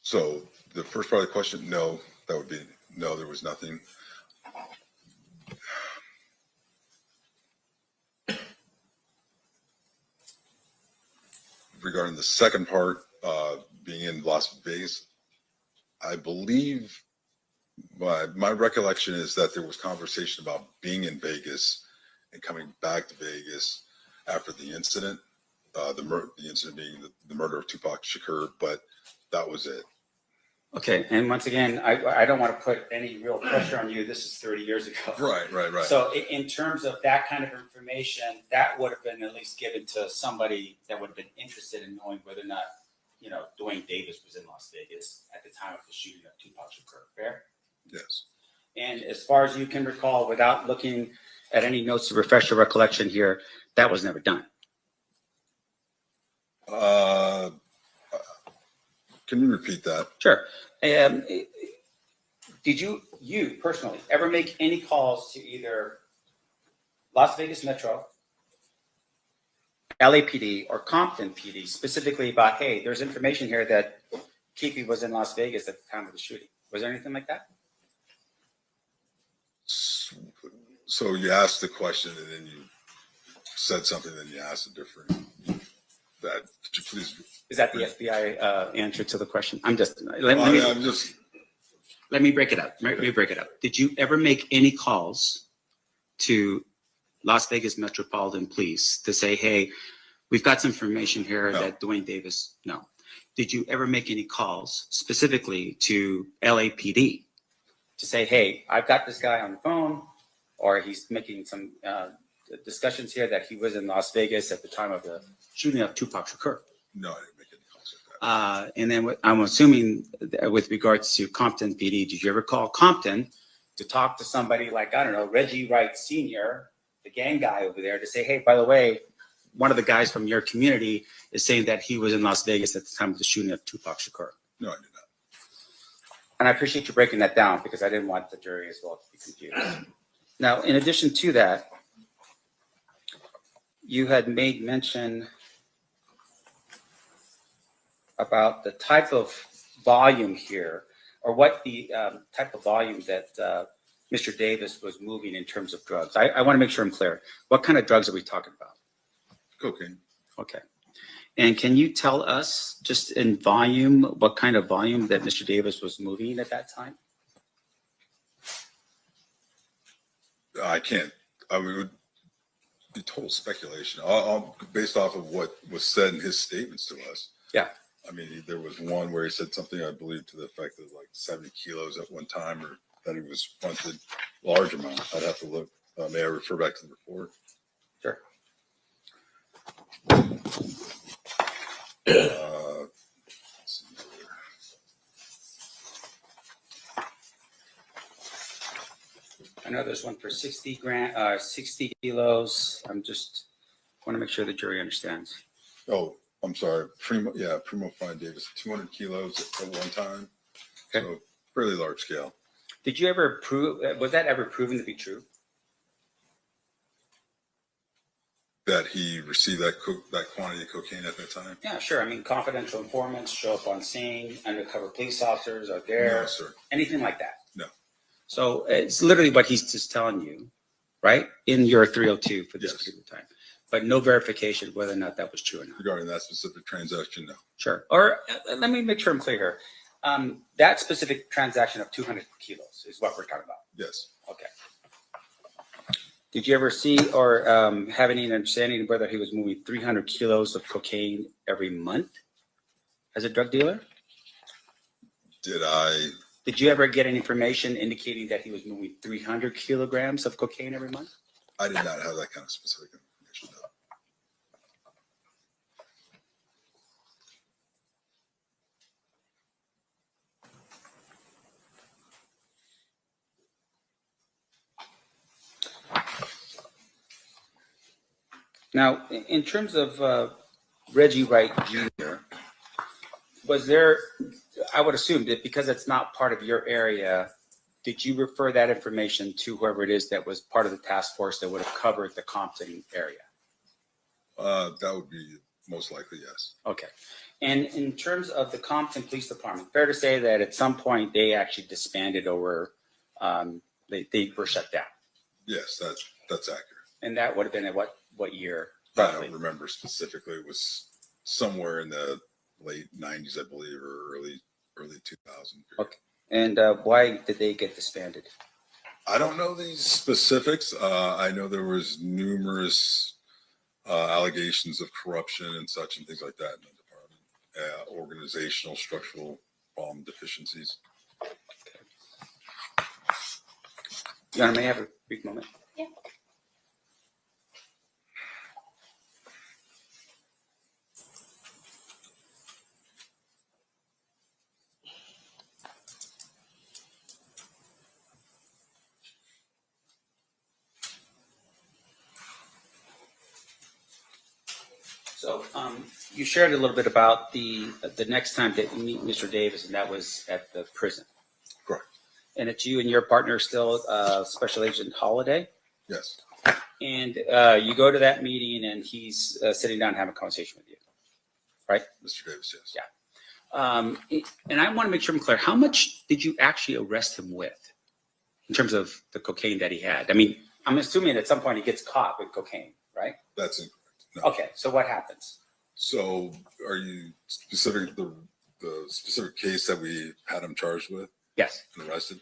So the first part of the question, no, that would be no, there was nothing. Regarding the second part, being in Las Vegas, I believe my recollection is that there was conversation about being in Vegas and coming back to Vegas after the incident, the incident being the murder of Tupac Shakur, but that was it. Okay, and once again, I don't want to put any real pressure on you. This is 30 years ago. Right. So in terms of that kind of information, that would have been at least given to somebody that would have been interested in knowing whether or not, Duane Davis was in Las Vegas at the time of the shooting of Tupac Shakur. Fair? Yes. And as far as you can recall, without looking at any notes to refresh your recollection here, that was never done. Can you repeat that? Sure. Did you personally ever make any calls to either Las Vegas Metro, LAPD, or Compton PD specifically about, hey, there's information here that Keefe was in Las Vegas at the time of the shooting? Was there anything like that? So you asked the question and then you said something, then you asked a different. Could you please? Is that the FBI answer to the question? Let me break it up. Let me break it up. Did you ever make any calls to Las Vegas Metropolitan Police to say, hey, we've got some information here that Duane Davis? No. Did you ever make any calls specifically to LAPD to say, hey, I've got this guy on the phone, or he's making some discussions here that he was in Las Vegas at the time of the shooting of Tupac Shakur? No, I didn't make any calls like that. And then I'm assuming that with regards to Compton PD, did you ever call Compton to talk to somebody like, I don't know, Reggie Wright Sr., the gang guy over there, to say, hey, by the way, one of the guys from your community is saying that he was in Las Vegas at the time of the shooting of Tupac Shakur? No, I did not. And I appreciate you breaking that down because I didn't want the jury as well to be confused. Now, in addition to that, you had made mention about the type of volume here, or what the type of volume that Mr. Davis was moving in terms of drugs. I want to make sure I'm clear. What kind of drugs are we talking about? Cocaine. Okay. And can you tell us, just in volume, what kind of volume that Mr. Davis was moving at that time? I can't. I mean, it would be total speculation. I'll based off of what was said in his statements to us. Yeah. I mean, there was one where he said something, I believe, to the effect of like 70 kilos at one time, or that he was fronted large amount. I'd have to look. May I refer back to the report? Sure. Let's see here. I know there's one for 60 kilos. I'm just want to make sure the jury understands. Oh, I'm sorry. Primo Fine Davis, 200 kilos at one time. Okay. So fairly large scale. Did you ever prove, was that ever proven to be true? that he received that quantity of cocaine at that time? Yeah, sure. I mean, confidential informants show up on scene, undercover police officers are there, No, sir. anything like that. No. So it's literally what he's just telling you, right? In your 302 for this Yes. period of time, but no verification whether or not that was true or not. Regarding that specific transaction, no. Sure. Or let me make sure I'm clear here. That specific transaction of 200 kilos is what we're talking about. Yes. Okay. Did you ever see or have any understanding of whether he was moving 300 kilos of cocaine every month as a drug dealer? Did you ever get any information indicating that he was moving 300 kilograms of cocaine every month? I did not have that kind of specific information, no. Now, in terms of Reggie Wright Jr., was there, I would assume that because it's not part of your area, did you refer that information to whoever it is that was part of the task force that would have covered the Compton area? That would be most likely, yes. Okay. And in terms of the Compton Police Department, fair to say that at some point they actually disbanded or they were shut down? Yes, that's accurate. And that would have been at what year? I Roughly? don't remember specifically. It was somewhere in the late 90s, I believe, or early 2000. Okay. And why did they get disbanded? I don't know these specifics. I know there was numerous allegations of corruption and such and things like that in the department. Organizational, structural deficiencies. Your Honor, may I have a brief moment? Yeah. So you shared a little bit about the next time that you meet Mr. Davis, and that was at the prison. Correct. And it's you and your partner still, Special Agent Holliday? Yes. And you go to that meeting and he's sitting down and having a conversation with you, right? Mr. Davis, yes. Yeah. And I want to make sure I'm clear. How much did you actually arrest him with in terms of the cocaine that he had? I mean, I'm assuming at some point he gets caught with cocaine, right? That's incorrect. No. Okay, so what happens? So are you specific, the specific case that we had him charged with? Yes. And arrested?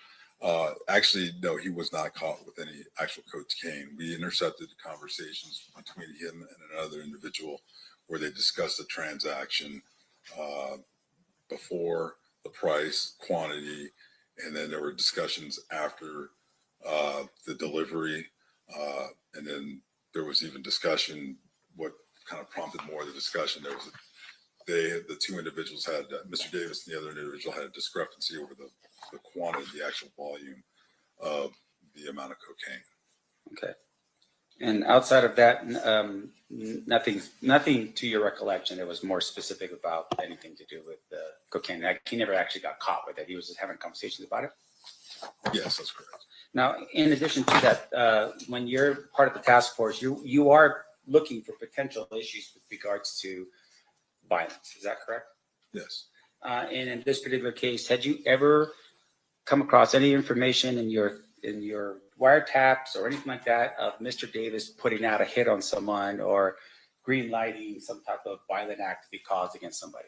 Actually, no, he was not caught with any actual cocaine. We intercepted conversations between him and another individual where they discussed the transaction before, the price, quantity, and then there were discussions after the delivery. And then there was even discussion, what kind of prompted more of the discussion. There was the two individuals had, Mr. Davis and the other individual had a discrepancy over the quantity, the actual volume of the amount of cocaine. Okay. And outside of that, nothing to your recollection that was more specific about anything to do with the cocaine. Like, he never actually got caught with it. He was just having conversations about it. Yes, that's correct. Now, in addition to that, when you're part of the task force, you are looking for potential issues with regards to violence. Is that correct? Yes. And in this particular case, had you ever come across any information in your wiretaps or anything like that of Mr. Davis putting out a hit on someone or green lighting some type of violent act to be caused against somebody?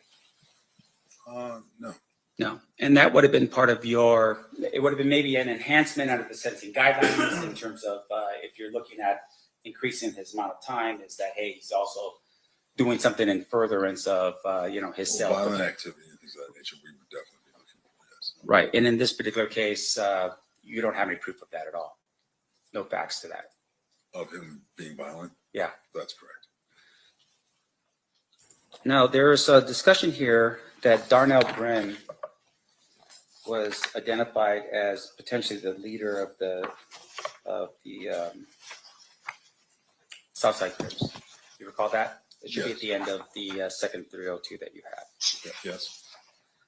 No. No. And that would have been part of it would have been maybe an enhancement under the sentencing guidelines in terms of if you're looking at increasing his amount of time, is that, hey, he's also doing something in furtherance of, his self. Violent activity and things of that nature, we would definitely be looking for, yes. Right. And in this particular case, you don't have any proof of that at all. No facts to that. Of him being violent? Yeah. That's correct. Now, there's a discussion here that Darnell Brin was identified as potentially the leader of the Southside Crips. You recall that? It should be Yes. at the end of the second 302 that you have. Yes.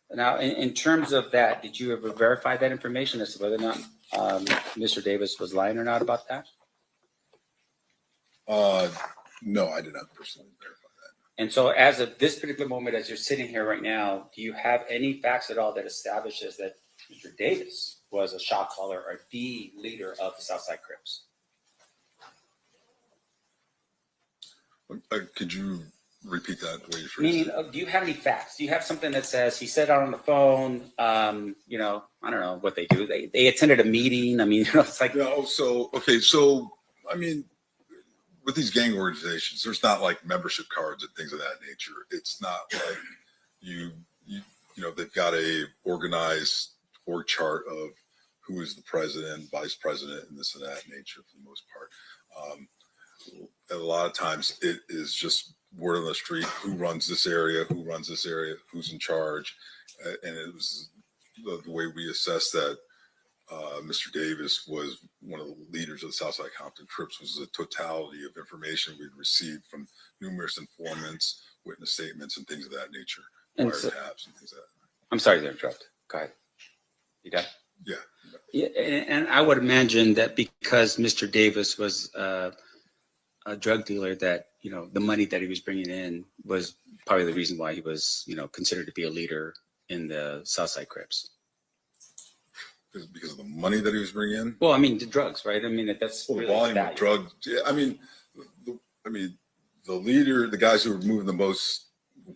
Now, in terms of that, did you ever verify that information as to whether or not Mr. Davis was lying or not about that? No, I did not personally verify that. And so as of this particular moment, as you're sitting here right now, do you have any facts at all that establishes that Mr. Davis was a shot caller or the leader of the Southside Crips? Could you repeat that the way you phrased Meaning, it? do you have any facts? Do you have something that says he said out on the phone, you know, I don't know what they do. They attended a meeting. I mean, you know, it's like, No, so, okay, so, I mean, with these gang organizations, there's not like membership cards and things of that nature. It's not like you know, they've got a organized org chart of who is the president, vice president, and this and that nature for the most part. A lot of times it is just word on the street, who runs this area, who's in charge. And it was the way we assessed that Mr. Davis was one of the leaders of the Southside Compton Crips was the totality of information we'd received from numerous informants, witness statements, and things of that nature. And so- Wiretaps and things like that. I'm sorry to interrupt. Go ahead. You done? Yeah. Yeah, and I would imagine that because Mr. Davis was a drug dealer, that, you know, the money that he was bringing in was probably the reason why he was, you know, considered to be a leader in the Southside Crips. Because of the money that he was bringing in. Well, I mean, the drugs, right? I mean, that's Well, the really volume value. of drugs. Yeah, I mean, the leader, the guys who are moving the most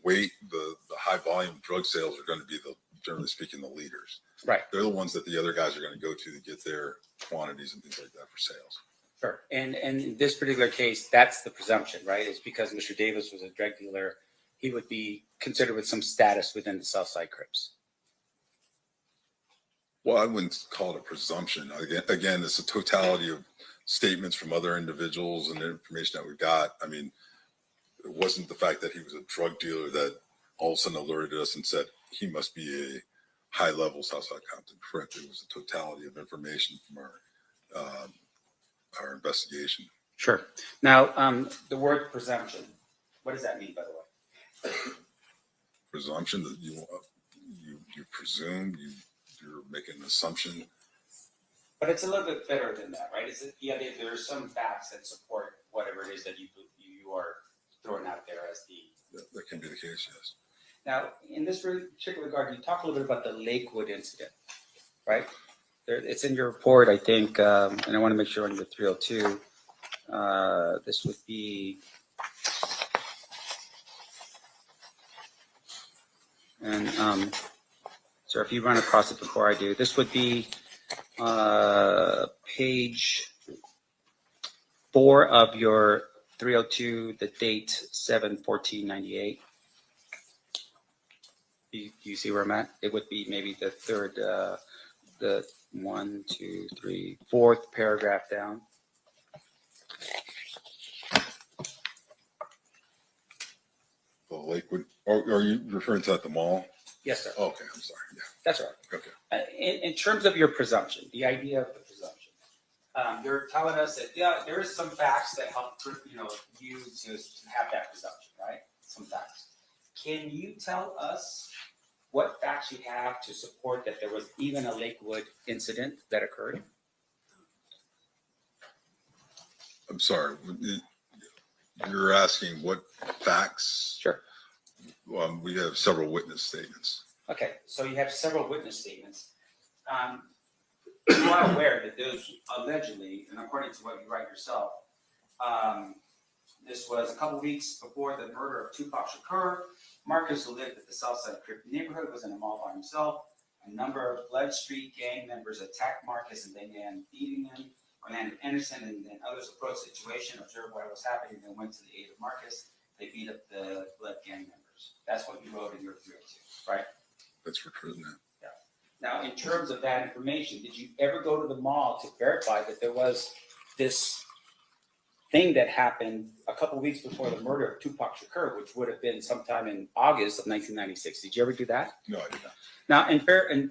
weight, the high volume drug sales are going to be generally speaking, the leaders. Right. They're the ones that the other guys are going to go to get their quantities and things like that for sales. Sure. And in this particular case, that's the presumption, right? It's because Mr. Davis was a drug dealer, he would be considered with some status within the Southside Crips. Well, I wouldn't call it a presumption. Again, it's a totality of statements from other individuals and the information that we got. I mean, it wasn't the fact that he was a drug dealer that all of a sudden alerted us and said he must be a high-level Southside Compton Crip. It was a totality of information from our investigation. Sure. Now, the word presumption, what does that mean, by the way? Presumption that you presume, you're making an assumption. But it's a little bit better than that, right? There are some facts that support whatever it is that you are throwing out there as the. That can be the case, yes. Now, in this particular regard, you talk a little bit about the Lakewood incident, right? It's in your report, I think, and I want to make sure on your 302, this would be, and so if you run across it before I do, this would be page 4 of your 302, the date 7/14/98. Do you see where I'm at? It would be maybe the third, the 1, 2, 3, 4th paragraph down. The Lakewood, are you referring to at the mall? Yes, sir. Okay, I'm sorry. Yeah. That's all right. Okay. In terms of your presumption, the idea of the presumption, you're telling us that there is some facts that help you to have that presumption, right? Some facts. Can you tell us what facts you have to support that there was even a Lakewood incident that occurred? I'm sorry. You're asking what facts? Sure. We have several witness statements. Okay, so you have several witness statements. You are aware that those allegedly, and according to what you write yourself, this was a couple weeks before the murder of Tupac Shakur. Marcus, who lived at the Southside Crip neighborhood, was in a mall by himself. A number of Blood Street gang members attacked Marcus and began beating him. Orlando Anderson and others approached the situation, observed what was happening, and then went to the aid of Marcus. They beat up the Blood gang members. That's what you wrote in your 302, right? That's for true, isn't it? Now, in terms of that information, did you ever go to the mall to verify that there was this thing that happened a couple weeks before the murder of Tupac Shakur, which would have been sometime in August of 1996? Did you ever do that? No, I did not. Now, in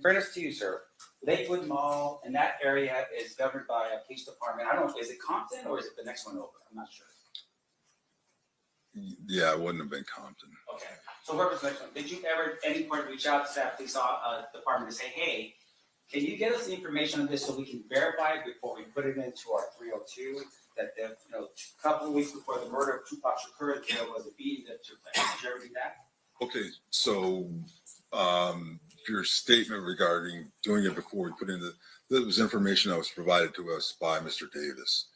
fairness to you, sir, Lakewood Mall and that area is governed by a police department. I don't know, is it Compton or is it the next one over? I'm not sure. Yeah, it wouldn't have been Compton. Okay. So whoever's next one, did you ever at any point reach out to that police department to say, hey, Can you get us the information on this so we can verify it before we put it into our 302? That the, a couple of weeks before the murder of Tupac Shakur, there was a beating that took place. Did you ever do that? Okay, so your statement regarding doing it before we put in that was information that was provided to us by Mr. Davis.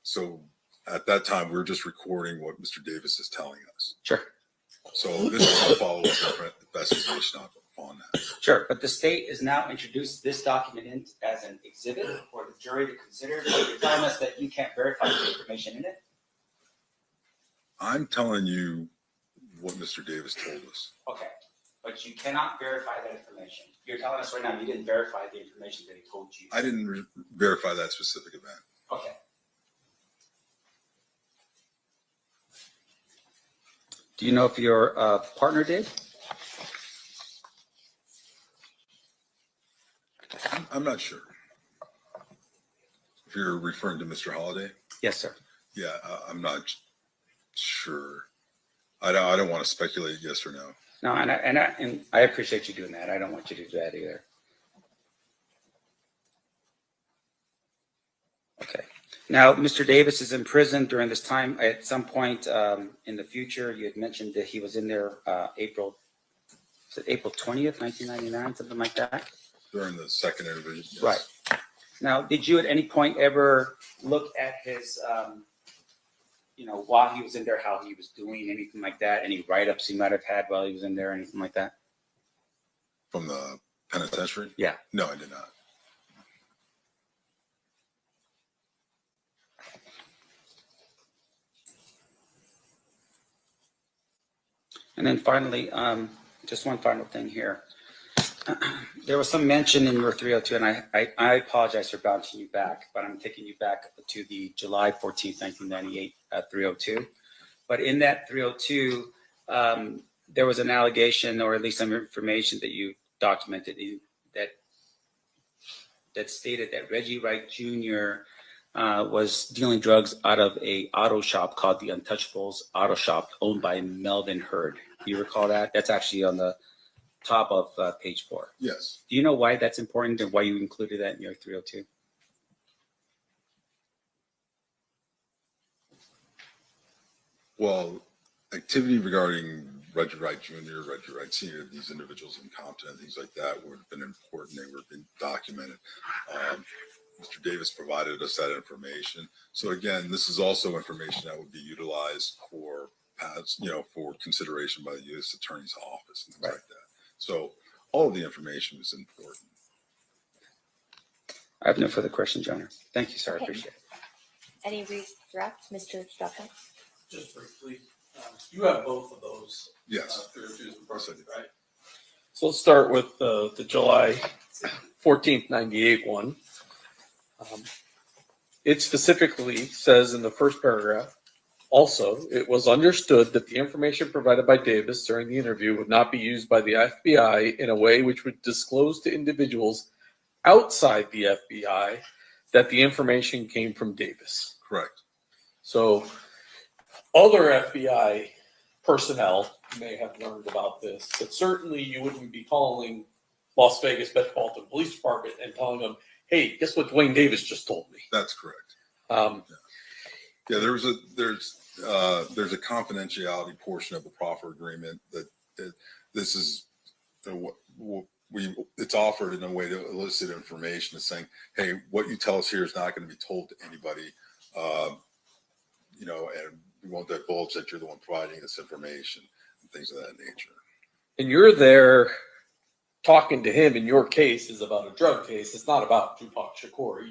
So at that time, we were just recording what Mr. Davis is telling us. Sure. So this is a follow-up investigation on that. Sure, but the state has now introduced this document in as an exhibit for the jury to consider. So you're telling us that you can't verify the information in it? I'm telling you what Mr. Davis told us. Okay, but you cannot verify that information. You're telling us right now you didn't verify the information that he told you. I didn't verify that specific event. Okay. Do you know if your partner did? I'm not sure. If you're referring to Mr. Holliday, Yes, sir. yeah, I'm not sure. I don't want to speculate yes or no. No, and I appreciate you doing that. I don't want you to do that either. Okay. Now, Mr. Davis is in prison during this time. At some point in the future, you had mentioned that he was in there April 20th, 1999, something like that? During the second interview. Yes. Right. Now, did you at any point ever look at his, while he was in there, how he was doing, anything like that? Any write-ups he might have had while he was in there, anything like that? From the penitentiary? Yeah. No, I did not. And then finally, just one final thing here. There was some mention in your 302, and I apologize for bouncing you back, but I'm taking you back to the July 14th, 1998 302. But in that 302, there was an allegation, or at least some information that you documented that stated that Reggie Wright Jr. Was dealing drugs out of a auto shop called the Untouchables Auto Shop, owned by Melvin Hurd. Do you recall that? That's actually on the top of page 4. Yes. Do you know why that's important and why you included that in your 302? Well, activity regarding Reggie Wright Jr., Reggie Wright Sr., these individuals in Compton and things like that would have been important. They would have been documented. Mr. Davis provided us that information. So again, this is also information that would be utilized for for consideration by the U.S. Attorney's Office and things like that. So all of the information was important. I have no further questions, Your Honor. Thank you, sir. I Okay. appreciate it. Any redirect, Mr. Strauchan? Just briefly, you have both of those. Yes. 302s in person, Yes, I do. right? So let's start with the July 14th, 98 one. It specifically says in the first paragraph, also, it was understood that the information provided by Davis during the interview would not be used by the FBI in a way which would disclose to individuals outside the FBI that the information came from Davis. Correct. So other FBI personnel may have learned about this, but certainly you wouldn't be calling Las Vegas Metropolitan Police Department and telling them, hey, guess what Duane Davis just told me? That's correct. Yeah, there's a confidentiality portion of the proffer agreement that this is it's offered in a way to elicit information. It's saying, hey, what you tell us here is not going to be told to anybody, and we won't divulge that you're the one providing this information and things of that nature. And you're there talking to him, in your case, is about a drug case. It's not about Tupac Shakur.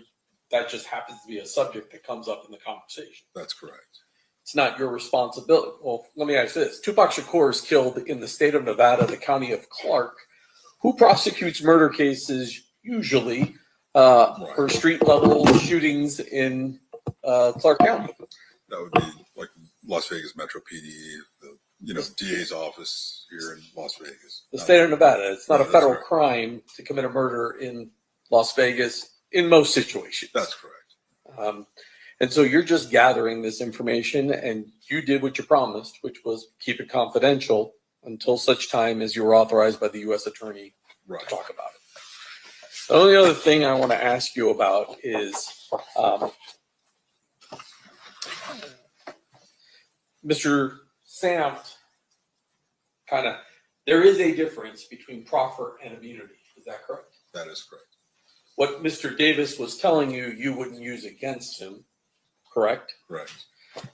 That just happens to be a subject that comes up in the conversation. That's correct. It's not your responsibility. Well, let me ask this. Tupac Shakur is killed in the state of Nevada, the county of Clark. Who prosecutes murder cases usually for street level shootings in Clark County? That would be like Las Vegas Metro PD, the DA's office here in Las Vegas. The state of Nevada. It's not a that's federal correct. crime to commit a murder in Las Vegas in most situations. That's correct. And so you're just gathering this information, and you did what you promised, which was keep it confidential until such time as you were authorized by the U.S. Attorney Right. to talk about The only other thing I want to ask you about is Mr. Samt there is a difference between proffer and immunity. Is that correct? That is correct. What Mr. Davis was telling you, you wouldn't use against him, correct? Correct.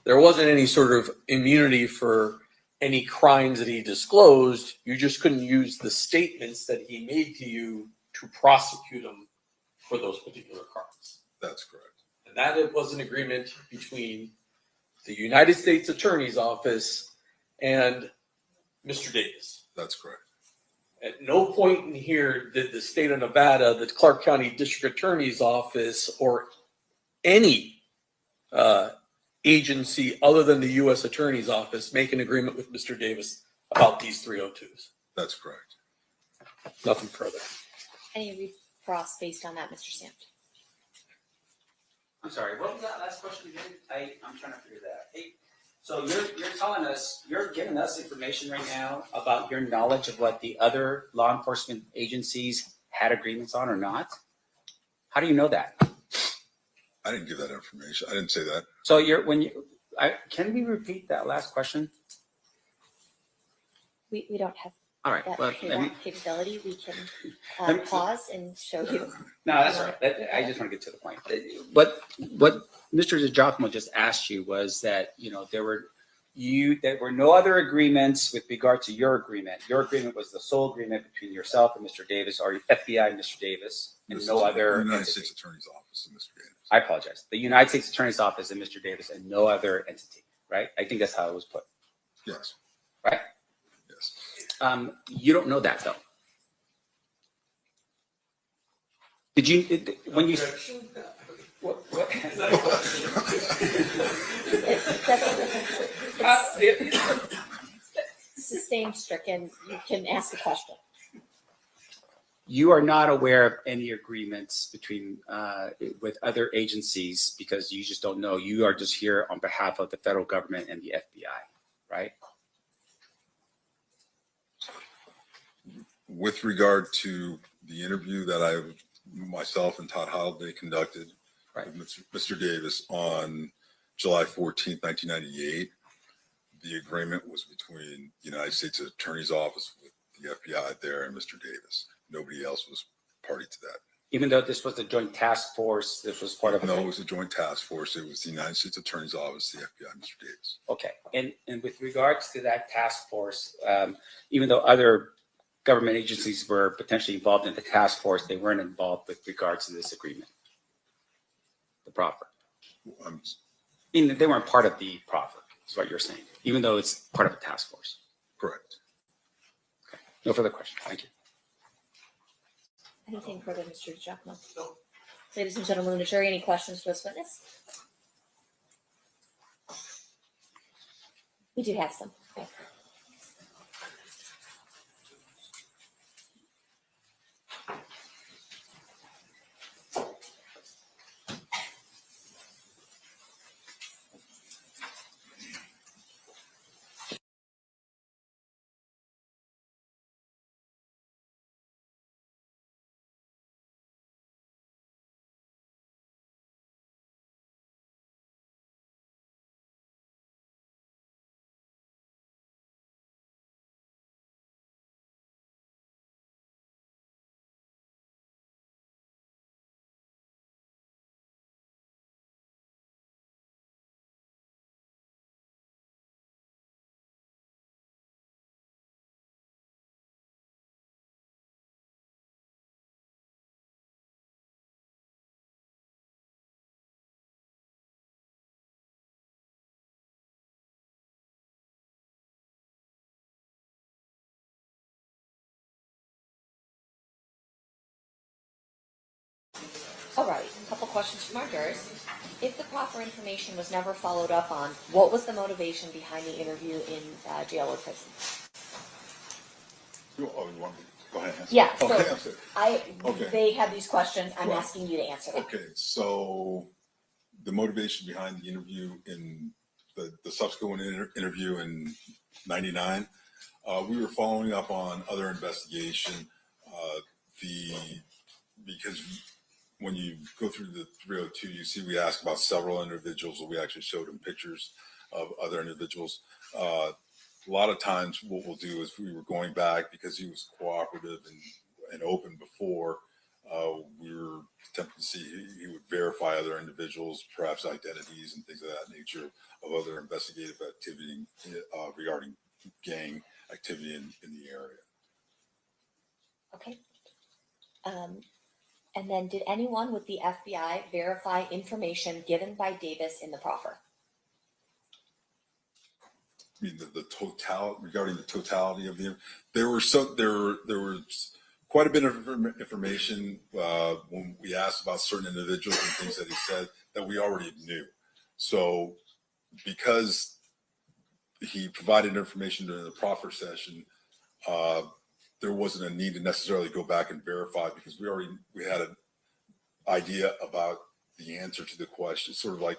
There wasn't any sort of immunity for any crimes that he disclosed. You just couldn't use the statements that he made to you to prosecute him for those particular crimes. That's correct. And that it was an agreement between the United States Attorney's Office and Mr. Davis. That's correct. At no point in here did the state of Nevada, the Clark County District Attorney's Office, or any agency other than the U.S. Attorney's Office make an agreement with Mr. Davis about these 302s. That's correct. Nothing further. Any recross based on that, Mr. Samt? I'm sorry, what was that last question again? I'm trying to figure that out. Hey, so you're telling us, you're giving us information right now about your knowledge of what the other law enforcement agencies had agreements on or not? How do you know that? I didn't give that information. I didn't say that. So can we repeat that last question? We don't have All right, that well, capability. We can let me- pause and show you. No, that's all right. I just want to get to the point. What Mr. DiGiacomo just asked you was that, there were no other agreements with regard to your agreement. Your agreement was the sole agreement between yourself and Mr. Davis, or FBI and Mr. Davis, and This no is other the United entity. States Attorney's Office and Mr. Davis. I apologize. The United States Attorney's Office and Mr. Davis, and no other entity, right? I think that's how it was put, Yes. right? Yes. You don't know that, though. Did you, when you... What? Sustained stricken. You can ask a question. You are not aware of any agreements between with other agencies because you just don't know. You are just here on behalf of the federal government and the FBI, right? With regard to the interview that myself and Todd Holliday conducted with Mr. Davis on July 14th, 1998, the agreement was between the United States Attorney's Office with the FBI there and Mr. Davis. Nobody else was party to that. Even though this was a joint task force, this was part of No, it was a joint task force. It was the United States Attorney's Office, the FBI, Mr. Davis. Okay. And with regards to that task force, even though other government agencies were potentially involved in the task force, they weren't involved with regards to this agreement, the proffer. They weren't part of the proffer, is what you're saying, even though it's part of a task force. Correct. Okay. No further questions. Thank you. Anything further, Mr. DiGiacomo? No. Ladies and gentlemen of the jury, any questions for this witness? We do have some. Okay. All right, a couple questions from our jurors. If the proper information was never followed up on, what was the motivation behind the interview in jail or prison? You want me to go ahead and answer? Yeah, Okay, so Okay. they have these questions. I'm Right. asking you to answer them. Okay, so the motivation behind the interview in the subsequent interview in '99, we were following up on other investigation. The because when you go through the 302, you see we asked about several individuals, and we actually showed him pictures of other individuals. A lot of times what we'll do is we were going back because he was cooperative and open before. We were attempting to see he would verify other individuals, perhaps identities and things of that nature of other investigative activity regarding gang activity in the area. Okay. And then did anyone with the FBI verify information given by Davis in the proffer? I mean, the total regarding the totality of there was quite a bit of information when we asked about certain individuals and things that he said that we already knew. So because he provided information during the proffer session, there wasn't a need to necessarily go back and verify because we had an idea about the answer to the question. Sort of like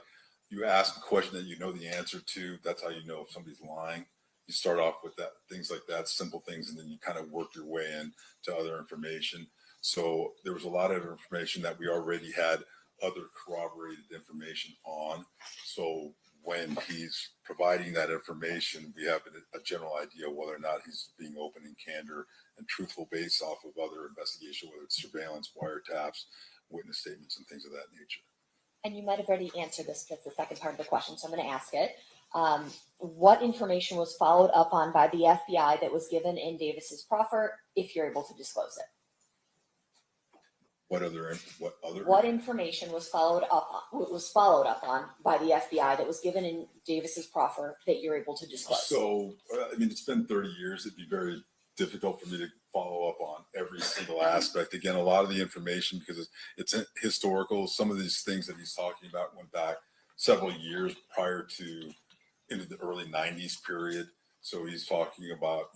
you ask a question that you know the answer to, that's how you know if somebody's lying. You start off with that, things like that, simple things, and then you kind of work your way in to other information. So there was a lot of information that we already had other corroborated information on. So when he's providing that information, we have a general idea whether or not he's being open and candor and truthful based off of other investigation, whether it's surveillance, wiretaps, witness statements, and things of that nature. And you might have already answered this, that's the second part of the question, so I'm going to ask it. What information was followed up on by the FBI that was given in Davis's proffer, if you're able to disclose it? What information was followed up on by the FBI that was given in Davis's proffer that you're able to disclose? So, I mean, it's been 30 years. It'd be very difficult for me to follow up on every single aspect. Again, a lot of the information, because it's historical, some of these things that he's talking about went back several years prior to into the early 90s period. So he's talking about,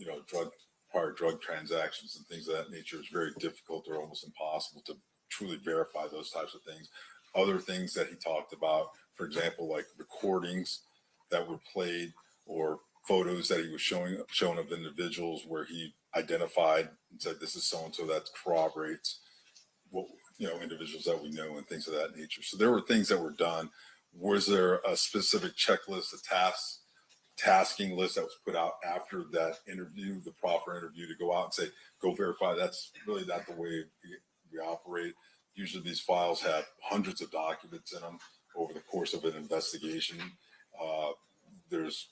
prior drug transactions and things of that nature. It's very difficult or almost impossible to truly verify those types of things. Other things that he talked about, for example, like recordings that were played or photos that he was showing of individuals where he identified and said, this is so-and-so, that corroborates what, individuals that we know and things of that nature. So there were things that were done. Was there a specific checklist, a tasking list that was put out after that interview, the proper interview, to go out and say, go verify? That's really not the way we operate. Usually these files have hundreds of documents in them over the course of an investigation. There's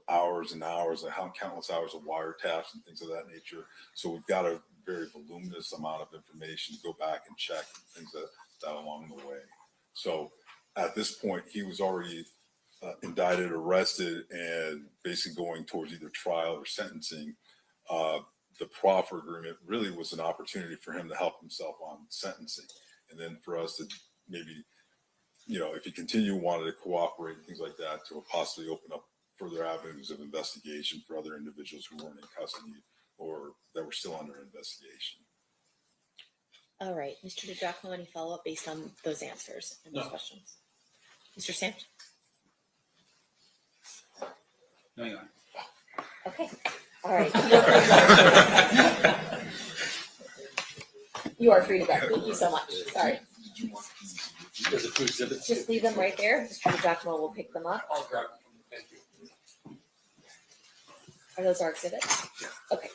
hours and hours and countless hours of wiretaps and things of that nature. So we've got a very voluminous amount of information to go back and check things that along the way. So at this point, he was already indicted, arrested, and basically going towards either trial or sentencing. The proffer agreement really was an opportunity for him to help himself on sentencing. And then for us to maybe, if he wanted to cooperate and things like that, to possibly open up further avenues of investigation for other individuals who weren't in custody or that were still under investigation. All right, Mr. DiGiacomo, any follow-up based on those answers and those questions? Mr. Sand? No, you aren't. Okay, all right. You are free to go. Thank you so much. Sorry. There's a few exhibits. Just leave them right there. Mr. DiGiacomo will pick them up. I'll grab them. Thank you. Are those our exhibits? Okay,